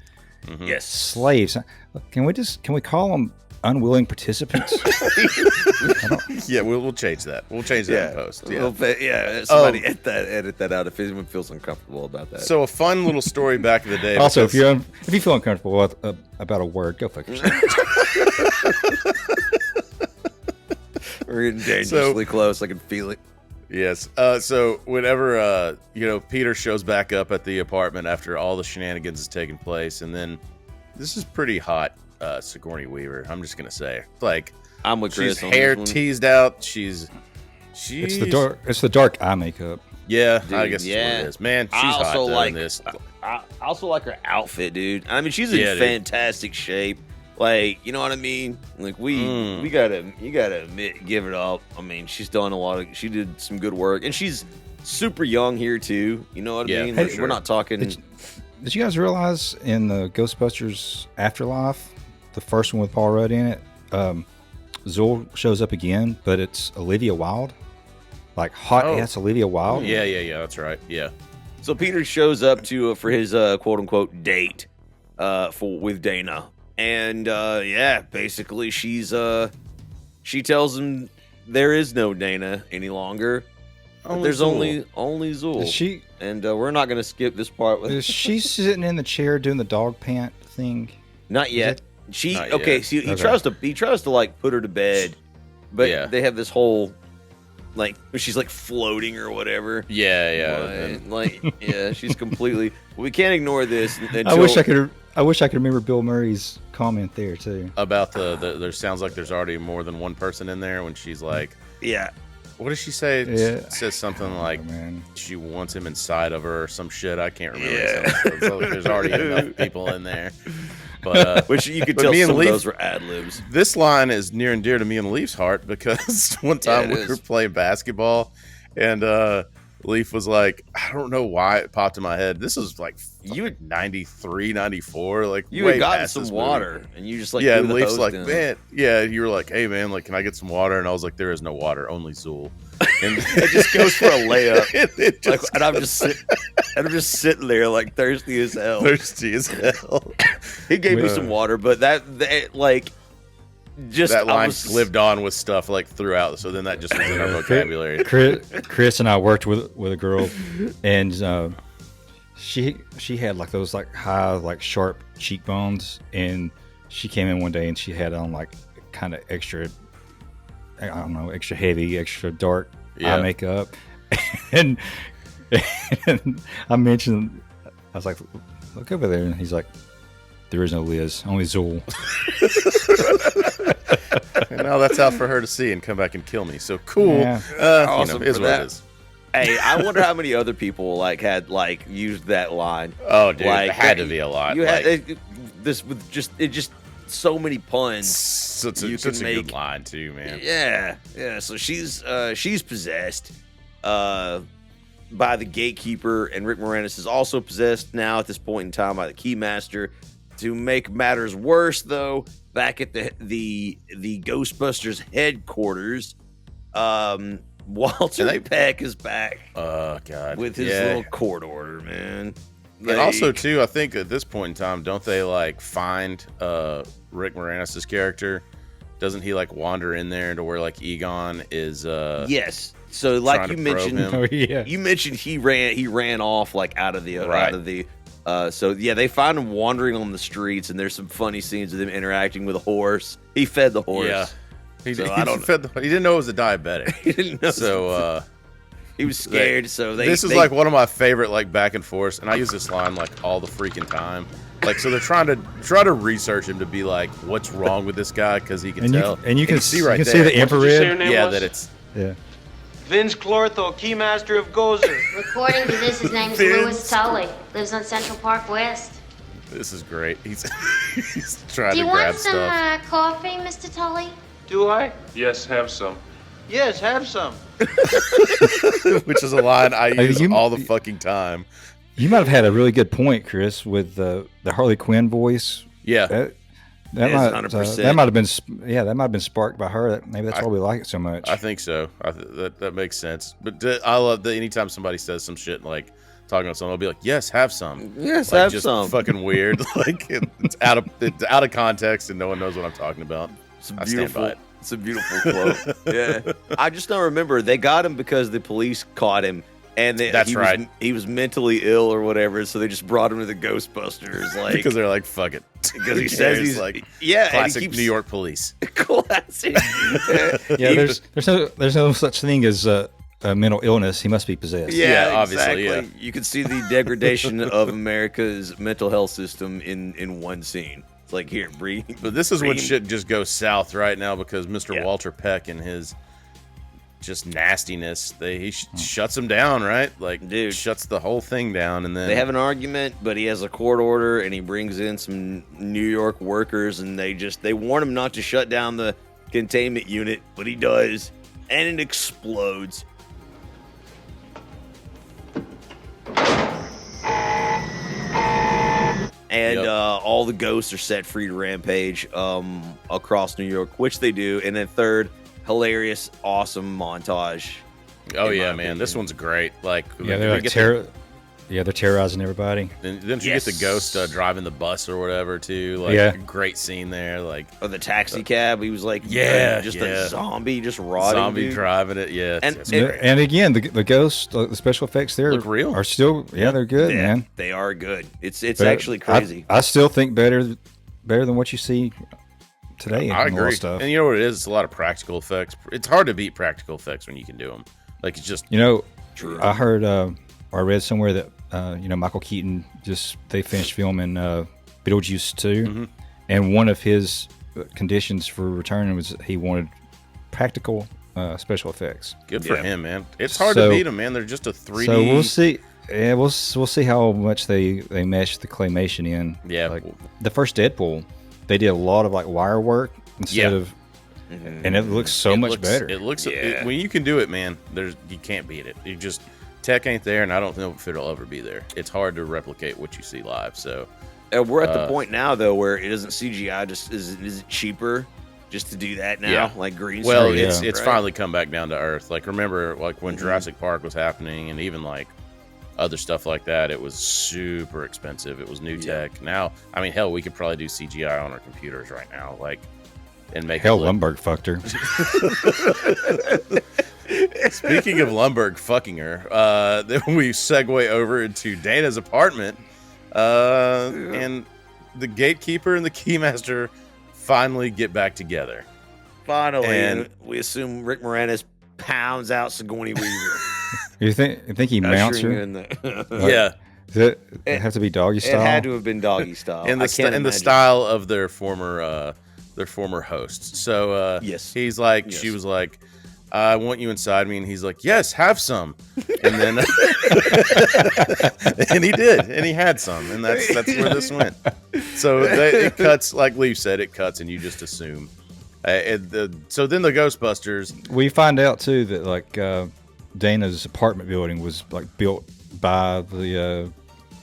Mm-hmm. Yes, slaves. Can we call them unwilling participants? Yeah, we'll change that. We'll change that in post. Yeah, somebody edit that out if anyone feels uncomfortable about that. So a fun little story back in the day. Also, if you feel uncomfortable about a word, go fuck yourself. We're getting dangerously close. I can feel it. Yes. So whenever Peter shows back up at the apartment after all the shenanigans has taken place, and then this is pretty hot. Sigourney Weaver. I'm just gonna say, like, I'm with Chris. She's hair teased out. She's It's the dark eye makeup. Yeah, Dude, I guess that's what it is. Man, she's hot though in this. I also like her outfit, dude. I mean, she's in fantastic shape. Like, you know what I mean? Like you gotta admit, give it up. I mean, she's done she did some good work, and she's super young here too. You know what I mean? Like, we're not talking. Did you guys realize in the Ghostbusters Afterlife, the first one with Paul Rudd in it, Zool shows up again, but it's Olivia Wilde, like hot ass Olivia Wilde. Yeah, that's right. Yeah. So Peter shows up for his quote unquote date with Dana, and basically she tells him there is no Dana any longer. There's only Zool. Is she? And we're not going to skip this part. Is she sitting in the chair doing the dog pant thing? Not yet. He tries to like put her to bed, but they have this whole like she's like floating or whatever. Yeah. She's completely. We can't ignore this. I wish I could remember Bill Murray's comment there too about there sounds like there's already more than one person in there when she's like, yeah. What does she say? Yeah. It says something like she wants him inside of her or some shit. I can't remember. Yeah. So there's already enough people in there. But which you could tell some of those were ad libs. This line is near and dear to me and Leaf's heart because one time we were playing basketball and Leaf was like, I don't know why it popped in my head. This is like 93, 94. Like you had gotten some water and you just like and Leaf's like, man, you were like, hey man, like, can I get some water? And I was like, there is no water, only Zool. And it just goes for a layup. And I'm just sitting there like thirsty as hell. He gave me some water, but that line lived on with stuff like throughout. So then that just was in our vocabulary. Chris and I worked with a girl, and she had like those like high like sharp cheekbones, and she came in one day and she had on like kind of extra, I don't know, extra heavy, extra dark eye makeup, and I mentioned, I was like, look over there, and he's like, there is no Liz, only Zool. And now that's out for her to see and come back and kill me. So cool. Yeah. Awesome. Is what it is. Hey, I wonder how many other people had used that line. Oh, dude, like, it had to be a lot. You had this with it so many puns. Such a good line too, man. Yeah. So she's possessed by the gatekeeper, and Rick Moranis is also possessed now at this point in time by the Keymaster. To make matters worse, though, back at the Ghostbusters headquarters, Walter Peck is back. Oh God, with his little court order, man. And also, too, I think at this point in time, don't they like find Rick Moranis' character? Doesn't he like wander in there to where like Egon is? Yes. So like you mentioned, yeah. You mentioned he ran off like out of the. So yeah, they find him wandering on the streets, and there's some funny scenes of him interacting with a horse. He fed the horse. Yeah. He He didn't know it was a diabetic. He didn't know. So he was scared. This is like one of my favorite like back and forth, and I use this line like all the freaking time. Like, so they're trying to research him to be like, what's wrong with this guy, because he can tell. You can see right there. see the infrared. Yeah, that it's Vince Clortho, Keymaster of Gozer. According to this, his name's Louis Tully. Lives on Central Park West. This is great. He's trying Do to you grab want some stuff. coffee, Mr. Tully? Do I? Yes, have some. Yes, have some. Which is a line I use all the fucking time. You might have had a really good point, Chris, with the Harley Quinn voice. Yeah. That might have been that might have been sparked by her. Maybe that's why we like it so much. I think so. That makes sense. But I love that anytime somebody says some shit like talking about something, I'll be like, "Yes, have some." Yes, like, have just some. Fucking weird. Like it's out of context and no one knows what I'm talking about. I stand by it. It's a beautiful quote. Yeah, I just don't remember. They got him because the police caught him. And he was mentally ill or whatever, so they just brought him to the Ghostbusters, like because they're like, "Fuck it," because he says he's like, classic and he New York police. Classic. There's no such thing as a mental illness. He must be possessed. Yeah, obviously. Exactly. Yeah. You can see the degradation of America's mental health system in one scene. It's like, here, breathe. But this is when shit just goes south right now because Mr. Walter Peck and his just nastiness, he shuts him down, right? Like, dude, shuts the whole thing down, and then they have an argument, but he has a court order, and he brings in some New York workers, and they warn him not to shut down the containment unit, but he does, and it explodes. And all the ghosts are set free to rampage across New York, which they do, and then third, hilarious, awesome montage. Oh yeah, man, this one's great. Like, they're they're terrorizing everybody. Didn't you get the ghost driving the bus or whatever too? Like, a great scene there. Like, or the taxi cab, he was like, a zombie, just rotting. Zombie driving it, yeah. And again, the ghost, the special effects there look real. Are still, they're good, man. They are good. It's actually crazy. I still think better than what you see today. I agree. Stuff. And you know what it is? It's a lot of practical effects. It's hard to beat practical effects when you can do them. Like, it's just true. I heard or I read somewhere that Michael Keaton they finished filming Beetlejuice 2, and one of his conditions for returning was he wanted practical special effects. Good for him, man. It's hard to beat them, man. They're just a 3D. So we'll see. Yeah, we'll see how much they mesh the claymation in. Yeah, like the first Deadpool, they did a lot of like wire work instead of, and it looks so much better. It looks when you can do it, man. You can't beat it. You just tech ain't there, and I don't know if it'll ever be there. It's hard to replicate what you see live. So we're at the point now though where it isn't CGI. Just is it cheaper just to do that now? Yeah. Like green screen. Well, it's finally come back down to earth. Like, remember, like when Jurassic Park was happening, and even like other stuff like that, it was super expensive. It was new tech. Now, I mean, hell, we could probably do CGI on our computers right now, like, and make Lumberg fucked her. Speaking of Lumberg fucking her, then we segue over into Dana's apartment, and the gatekeeper and the keymaster finally get back together. Finally, and we assume Rick Moranis pounds out Sigourney Weaver. You think he mounts her? Yeah. Does it have to be doggy style? It had to have been doggy style. In the style of their former hosts. So yes, he's like, she was like, I want you inside me. And he's like, yes, have some. And then, and he did. And he had some. And that's where this went. So it cuts, like Leaf said, it cuts and you just assume. So then the Ghostbusters. We find out, too, that, like, Dana's apartment building was, like, built by the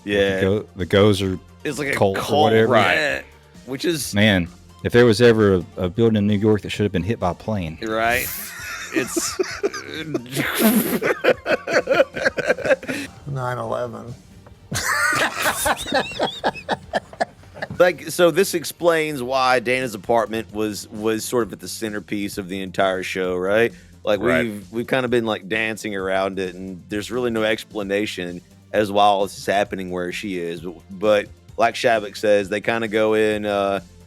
Gozer it's like a cult or whatever. Right. Yeah. Which is... Man, if there was ever a building in New York that should have been hit by a plane. Right. It's 9/11. Like, so this explains why Dana's apartment was sort of at the centerpiece of the entire show, right? Like we've kind of been like dancing around it, and there's really no explanation as why all this is happening where she is. But like Shavik says, they kind of go in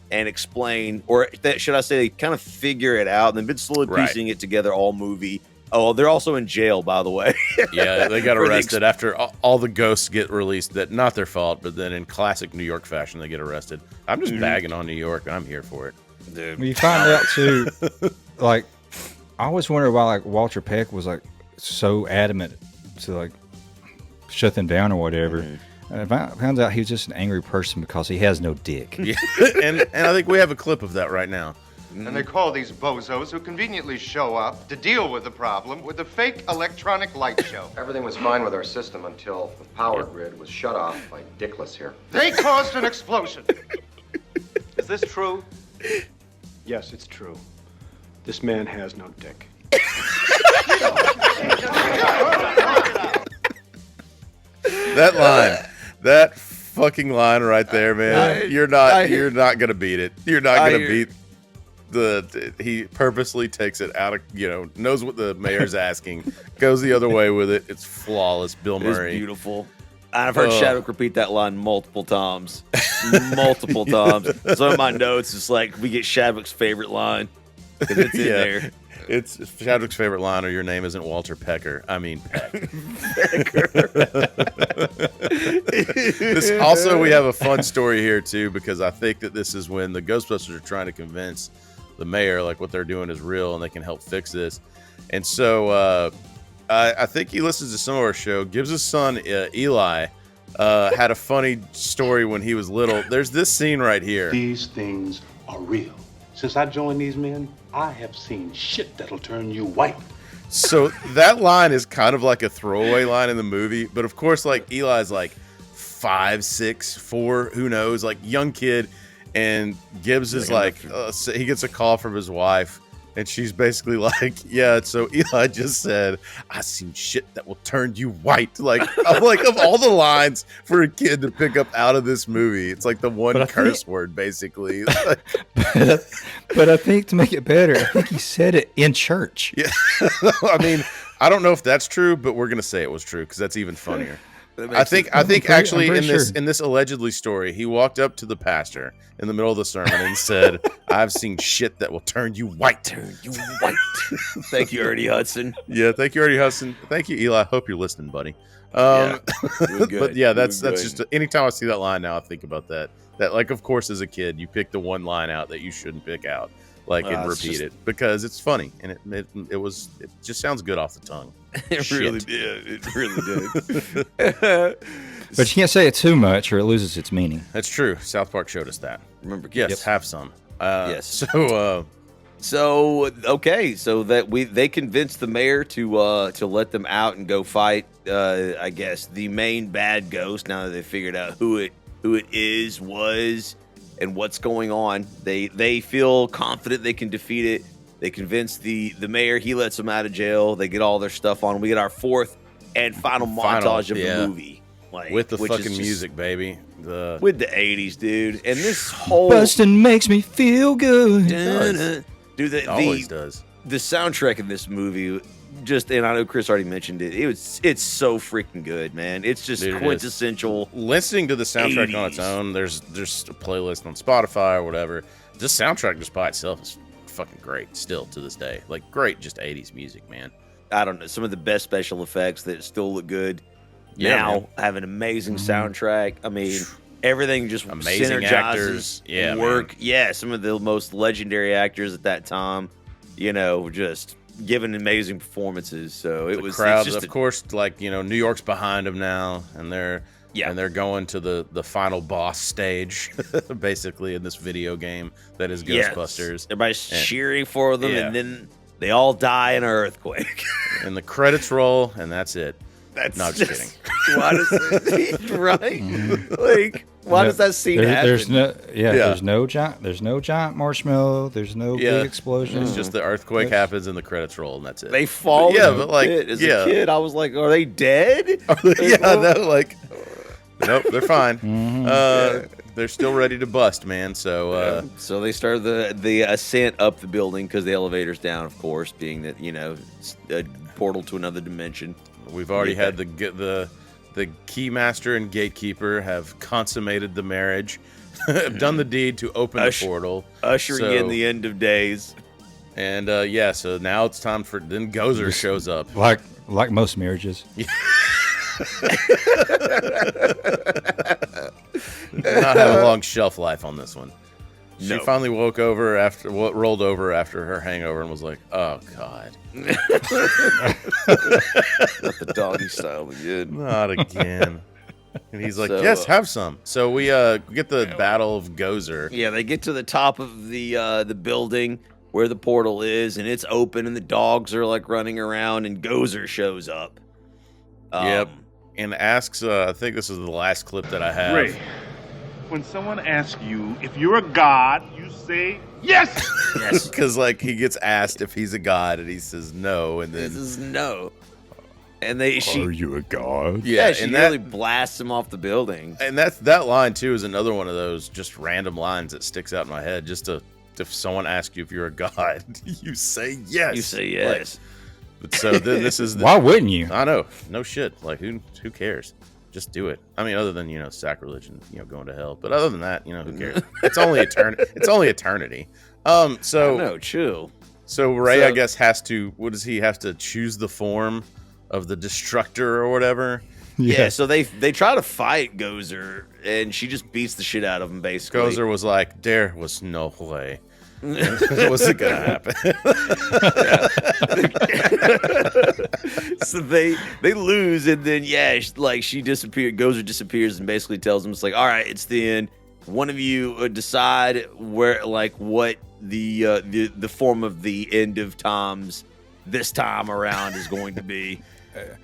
and explain, or should I say, they kind of figure it out, and they've been slowly piecing it together all movie. Oh, they're also in jail, by the way. Yeah, they got arrested after all the ghosts get released. That not their fault, but then in classic New York fashion, they get arrested. I'm just bagging on New York, and I'm here for it. Dude. We find out too, like, I always wonder why, like, Walter Peck was like so adamant to like shut them down or whatever. And I found out he was just an angry person because he has no dick. Yeah, and I think we have a clip of that right now. And they call these bozos who conveniently show up to deal with the problem with a fake electronic light show. Everything was fine with our system until the power grid was shut off by Dickless here. They caused an explosion. Is this true? Yes, it's true. This man has no dick. That fucking line right there, man. You're not gonna beat it. You're not gonna beat he purposely takes it out of, knows what the mayor's asking, goes the other way with it. It's flawless. Bill Murray. It's beautiful. I've heard Shavik repeat that line multiple times. Multiple times. Some of my notes is like, we get Shavik's favorite line, because it's in there. It's Shavik's favorite line, or your name isn't Walter Pecker. I mean Peck. Also, we have a fun story here, too, because I think that this is when the Ghostbusters are trying to convince the mayor, like, what they're doing is real and they can help fix this. And so I think he listens to some of our show, gives his son, Eli, had a funny story when he was little. There's this scene right here. These things are real. Since I joined these men, I have seen shit that'll turn you white. So that line is kind of like a throwaway line in the movie. But of course, like, Eli's like 5, 6, 4, who knows, like, young kid. And Gibbs is like, he gets a call from his wife. And she's basically like, yeah, so Eli just said, I seen shit that will turn you white. Like, I'm like, of all the lines for a kid to pick up out of this movie, it's like the one curse word, basically. But I think to make it better, I think he said it in church. Yeah. I mean, I don't know if that's true, but we're going to say it was true because that's even funnier. I think actually in this allegedly story, he walked up to the pastor in the middle of the sermon and said, "I've seen shit that will turn you white." Turn you white. Thank you, Ernie Hudson. Yeah, thank you, Ernie Hudson. Thank you, Eli. I hope you're listening, buddy. But yeah, that's just anytime I see that line now, I think about that. That, like, of course, as a kid, you pick the one line out that you shouldn't pick out, like, and repeat it because it's funny and it just sounds good off the tongue. It really did. It really did. But you can't say it too much or it loses its meaning. That's true. South Park showed us that. Remember, yes, have some. Yes. So okay, so that they convinced the mayor to let them out and go fight. I guess the main bad ghost. Now that they figured out who it was, and what's going on, they feel confident they can defeat it. They convince the mayor. He lets them out of jail. They get all their stuff on. We get our fourth and final montage of the movie. Like, with the fucking music, baby. With the 80s, dude. And this whole... Bustin' makes me feel good. Dude, it always does. The soundtrack in this movie, and I know Chris already mentioned it, it's so freaking good, man. It's just quintessential. Listening to the soundtrack 80s. On its own, there's a playlist on Spotify or whatever. This soundtrack just by itself is fucking great still to this day. Like, great just 80s music, man. I don't know, some of the best special effects that still look good now have an amazing soundtrack. I mean, everything just amazing actors, work. Man. Yeah, some of the most legendary actors at that time. just giving amazing performances. So the crowd, of course, like New York's behind them now, and they're going to the final boss stage, basically in this video game that is Ghostbusters. Everybody's cheering for them, and then they all die in an earthquake, and the credits roll, and that's it. That's not just kidding. Why does right? Like, why does that scene happen? There's no giant marshmallow. There's no big explosion. It's just the earthquake happens and the credits roll, and that's it. They fall. But like as a kid, I was like, are they dead? Nope, they're fine. They're still ready to bust, man. So so they start the ascent up the building because the elevator's down, of course, being that it's a portal to another dimension. We've already had the keymaster and gatekeeper have consummated the marriage, have done the deed to open the portal, ushering in the end of days. And so now it's time for then Gozer shows up, like most marriages. Did not have a long shelf life on this one. She No. finally rolled over after her hangover and was like, "Oh God, Not the doggy style again. not again." And he's like, So, "Yes, have some." So we get the Battle of Gozer. Yeah, they get to the top of the building where the portal is, and it's open, and the dogs are like running around, and Gozer shows up. Yep, and asks. I think this is the last clip that I have. Ray, when someone asks you if you're a god, you say yes. Yes, because like he gets asked if he's a god, and he says no, and then This is no. And Are you a god? Yeah, she and really blasts him off the building. And that line too is another one of those just random lines that sticks out in my head. Just if someone asks you if you're a god, you say yes. You say yes. But so this is Why wouldn't you? I know, no shit. Like who cares? Just do it. I mean, other than sacrilege and going to hell. But other than that, who cares? It's only It's only eternity. So No, chill. So Ray, So- I guess, has to. What does he have to choose the form of the destructor or whatever? Yeah, so they try to fight Gozer, and she just beats the shit out of him, basically. Gozer was like, "There was no way. What's it gonna happen?" So they lose, and then she disappeared. Gozer disappears and basically tells them, it's like, all right, it's the end. One of you decide where, what the form of the end of times this time around is going to be.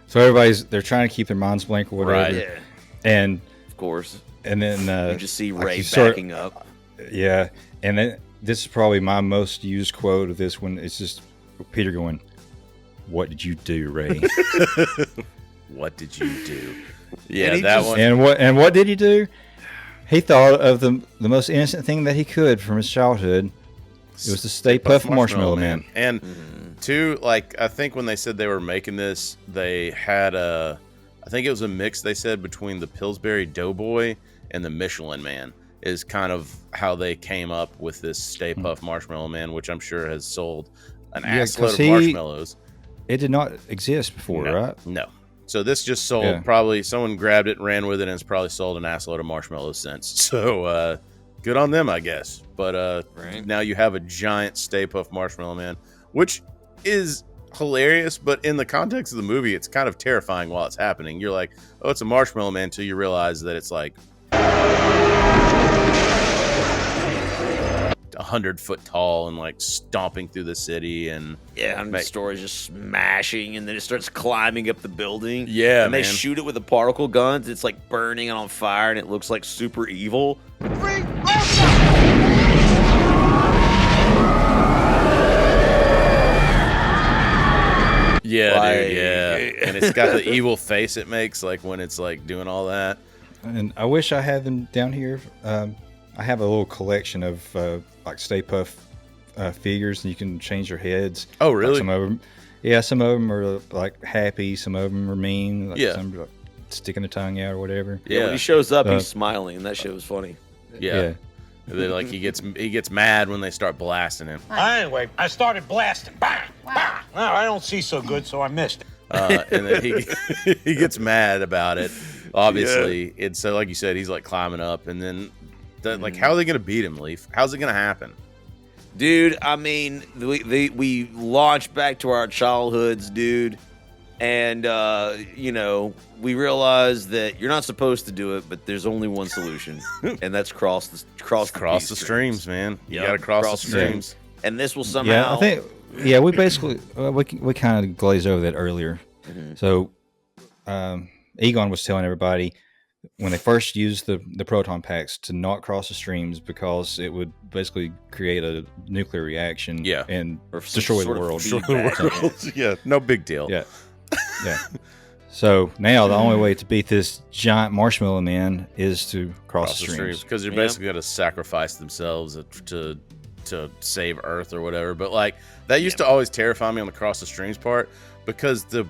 So they're trying to keep their minds blank or whatever. Right. Yeah. And of course, and then you just see Ray you backing up. Yeah, and then this is probably my most used quote of this one. It's just Peter going, "What did you do, Ray?" What did you do? Yeah, And that one. And what did he do? He thought of the most innocent thing that he could from his childhood. It was the Stay Puft Marshmallow Man. And two, I think when they said they were making this, they had I think it was a mix, they said, between the Pillsbury Doughboy and the Michelin Man is kind of how they came up with this Stay Puft Marshmallow Man, which I'm sure has sold an assload of marshmallows. It did not exist before, right? No. So this just sold, probably someone grabbed it, ran with it, and it's probably sold an assload of marshmallows since. So good on them, I guess. But now you have a giant Stay Puft Marshmallow Man, which is hilarious, but in the context of the movie, it's kind of terrifying while it's happening. You're like, oh, it's a Marshmallow Man, until you realize that it's like 100-foot tall and stomping through the city, and the story's just smashing, and then it starts climbing up the building. Yeah, and they man. shoot it with the particle guns. It's like burning on fire, and it looks like super evil. Yeah, dude, yeah. And it's got the evil face it makes, when it's doing all that. And I wish I had them down here. I have a little collection of Stay Puft figures, and you can change their heads. Oh, really? Some of them, some of them are happy, some of them are mean. Some are sticking their tongue out or whatever. Yeah, when he shows up, he's smiling, and that shit was funny. Yeah. And then he gets mad when they start blasting him. Anyway, I started blasting. Bang! Bang! Well, I don't see so good, so I missed it. And then he gets mad about it, obviously. And so, like you said, he's climbing up, and then how are they going to beat him, Leaf? How's it going to happen? Dude, I mean, we launched back to our childhoods, dude. And, we realized that you're not supposed to do it, but there's only one solution. And that's cross the streams, man. You Yep, got to cross the streams. And this will somehow... Yeah, I think... Yeah, we basically... we kind of glazed over that earlier. Mm-hmm. So, Egon was telling everybody when they first used the proton packs to not cross the streams because it would basically create a nuclear reaction and destroy the world. Yeah, no big deal. Yeah. Yeah. So now the only way to beat this giant marshmallow man is to cross the streams. Because they're basically going to sacrifice themselves to save Earth or whatever. But like that used to always terrify me on the cross the streams part because the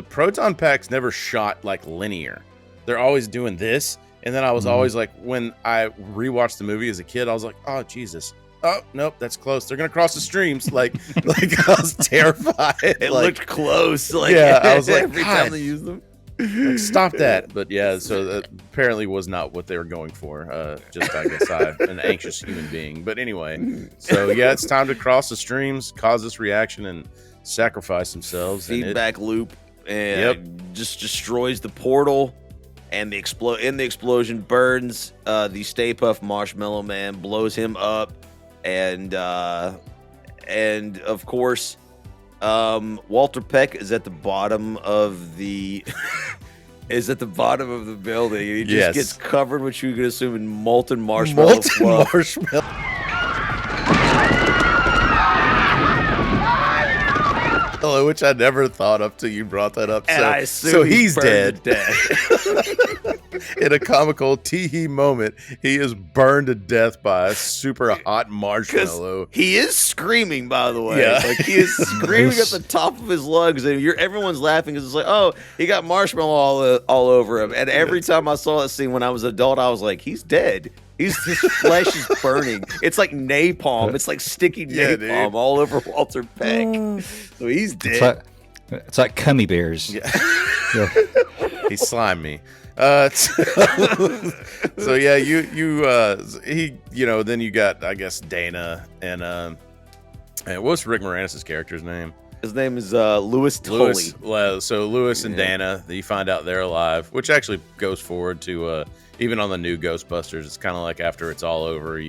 proton packs never shot like linear. They're always doing this. And then I was always like, when I rewatched the movie as a kid, I was like, oh, Jesus. Oh, nope, that's close. They're going to cross the streams. Like I was terrified. It looked close. I was like, every time they use them. Like, stop that. But yeah, so that apparently was not what they were going for. Just, I guess, an anxious human being. But anyway, so yeah, it's time to cross the streams, cause this reaction, and sacrifice themselves. Feedback loop. And just destroys the portal. And the explosion burns the Stay Puft Marshmallow Man, blows him up. And of course, Walter Peck is at the bottom of the building. And he just gets covered, which you could assume in molten marshmallow. Which I never thought of till you brought that up. And so, I assume so he's dead. In a comical tee-hee moment, he is burned to death by a super hot marshmallow. He is screaming, by the way. Yeah. Like he is screaming at the top of his lungs, and everyone's laughing because it's like, oh, he got marshmallow all over him. And every time I saw that scene when I was an adult, I was like, he's dead. His flesh is burning. It's like napalm. It's like sticky napalm all over Walter Peck. So he's dead. It's like Cummy Bears. Yeah. He slimed me. So yeah, then you got, I guess, Dana and what's Rick Moranis' character's name? His name is Louis Tully. So Louis and Dana, you find out they're alive, which actually goes forward to even on the new Ghostbusters. It's kind of like after it's all over,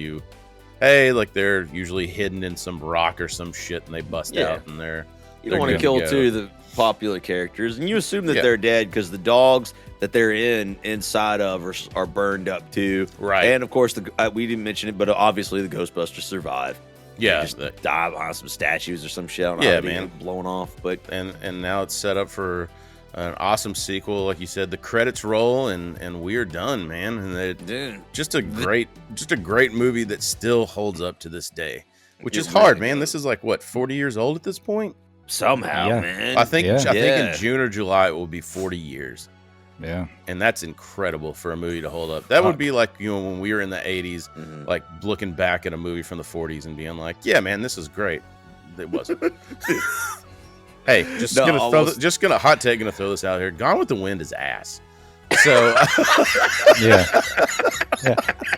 they're usually hidden in some rock or some shit, and they bust out, and you don't want to kill two of the popular characters, and you assume that they're dead because the dogs that they're inside of are burned up too, right? And of course, we didn't mention it, but obviously the Ghostbusters survive. Yeah, they just die behind some statues or some shit. I don't know how they get blown off, but and now it's set up for an awesome sequel. Like you said, the credits roll and we're done, man. And just a great movie that still holds up to this day, which is hard, man. This is like what, 40 years old at this point. Somehow, man. I think in June or July it will be 40 years. Yeah. And that's incredible for a movie to hold up. That would be like, when we were in the 80s, like looking back at a movie from the 40s and being like, yeah, man, this is great. It wasn't. Hey, gonna hot take, gonna throw this out here. Gone with the Wind is ass. So yeah.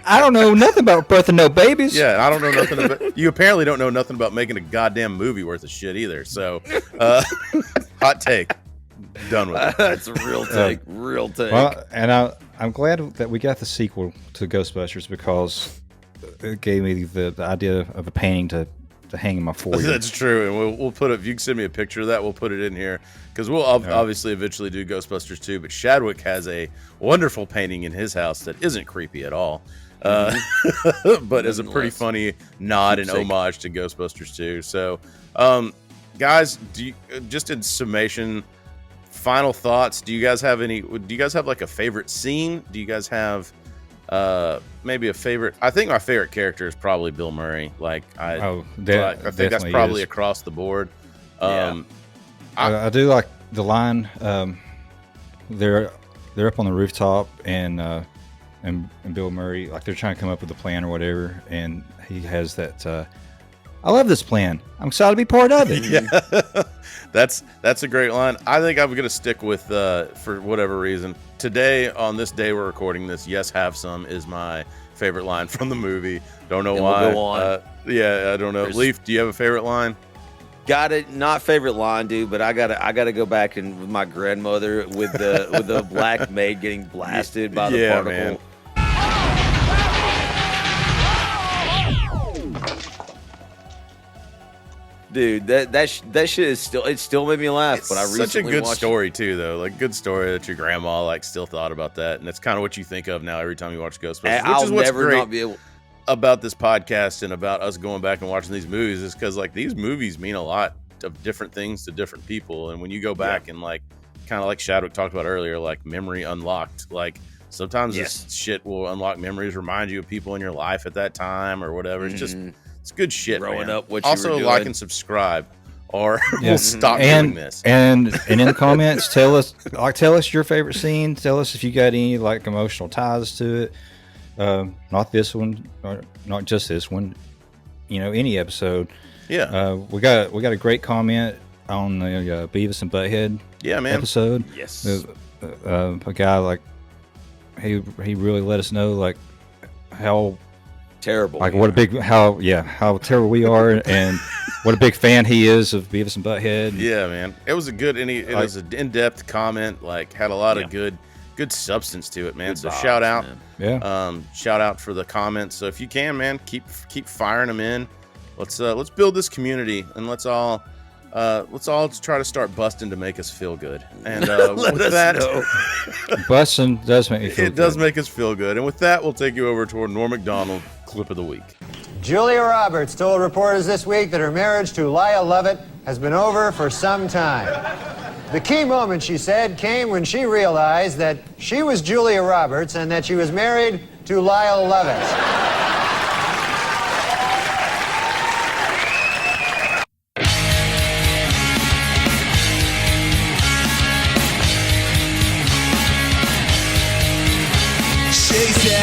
I don't know nothing about birthing no babies. Yeah, I don't know nothing about. You apparently don't know nothing about making a goddamn movie worth of shit either. So, hot take. Done with it. That's a real take. Real take. Well, and I'm glad that we got the sequel to Ghostbusters because it gave me the idea of a painting to hang in my foyer. That's true, and we'll put it. If you can send me a picture of that, we'll put it in here because we'll obviously eventually do Ghostbusters 2. But Shadwick has a wonderful painting in his house that isn't creepy at all, but is a pretty funny nod and homage to Ghostbusters 2. So, guys, just in summation, final thoughts. Do you guys have like a favorite scene? Do you guys have maybe a favorite? I think my favorite character is probably Bill Murray. Like I think that's probably across the board. I do like the line. They're up on the rooftop and Bill Murray, like they're trying to come up with a plan or whatever, and he has that. I love this plan. I'm excited to be part of it. Yeah. That's a great line. I think I'm going to stick with, for whatever reason, today, on this day we're recording this, Yes Have Some is my favorite line from the movie. Don't know And why. we'll go on. Yeah, I don't know. There's- Leaf, do you have a favorite line? Got it. Not favorite line, dude, but I gotta go back and with my grandmother with the black maid getting blasted by the particle. Man. Dude, that shit is still made me laugh. It's but I recently such a good watched story too, though. Like good story that your grandma like still thought about that, and that's kind of what you think of now every time you watch Ghostbusters. And Which I'll is what's never great not be able. about this podcast and about us going back and watching these movies is because like these movies mean a lot of different things to different people, and when you go back and like kind of like Shadwick talked about earlier, like memory unlocked, like sometimes this shit will unlock memories, remind you of people in your life at that time or whatever. It's just it's good shit. Growing man. up, what you also were like doing. and subscribe, or Yeah. we'll stop and, doing this. And in the comments, tell us your favorite scene. Tell us if you got any like emotional ties to it. Not this one, or not just this one. You know, any episode. Yeah. We got a great comment on the Beavis and Butthead episode. Yes. A guy like he really let us know like how terrible, like what a big how terrible we are, and what a big fan he is of Beavis and Butthead. Yeah, man, it was a good it was an in-depth comment. Like had a lot of good substance to it, man. Good So vibes, shout out, man. Shout out for the comments. So if you can, man, keep firing them in. Let's build this community, and let's all try to start busting to make us feel good. And with that, busting does make me feel it does make us feel good. And with that, we'll take you over to our Norm Macdonald clip of the week. Julia Roberts told reporters this week that her marriage to Lyle Lovett has been over for some time. The key moment, she said, came when she realized that she was Julia Roberts and that she was married to Lyle Lovett. She said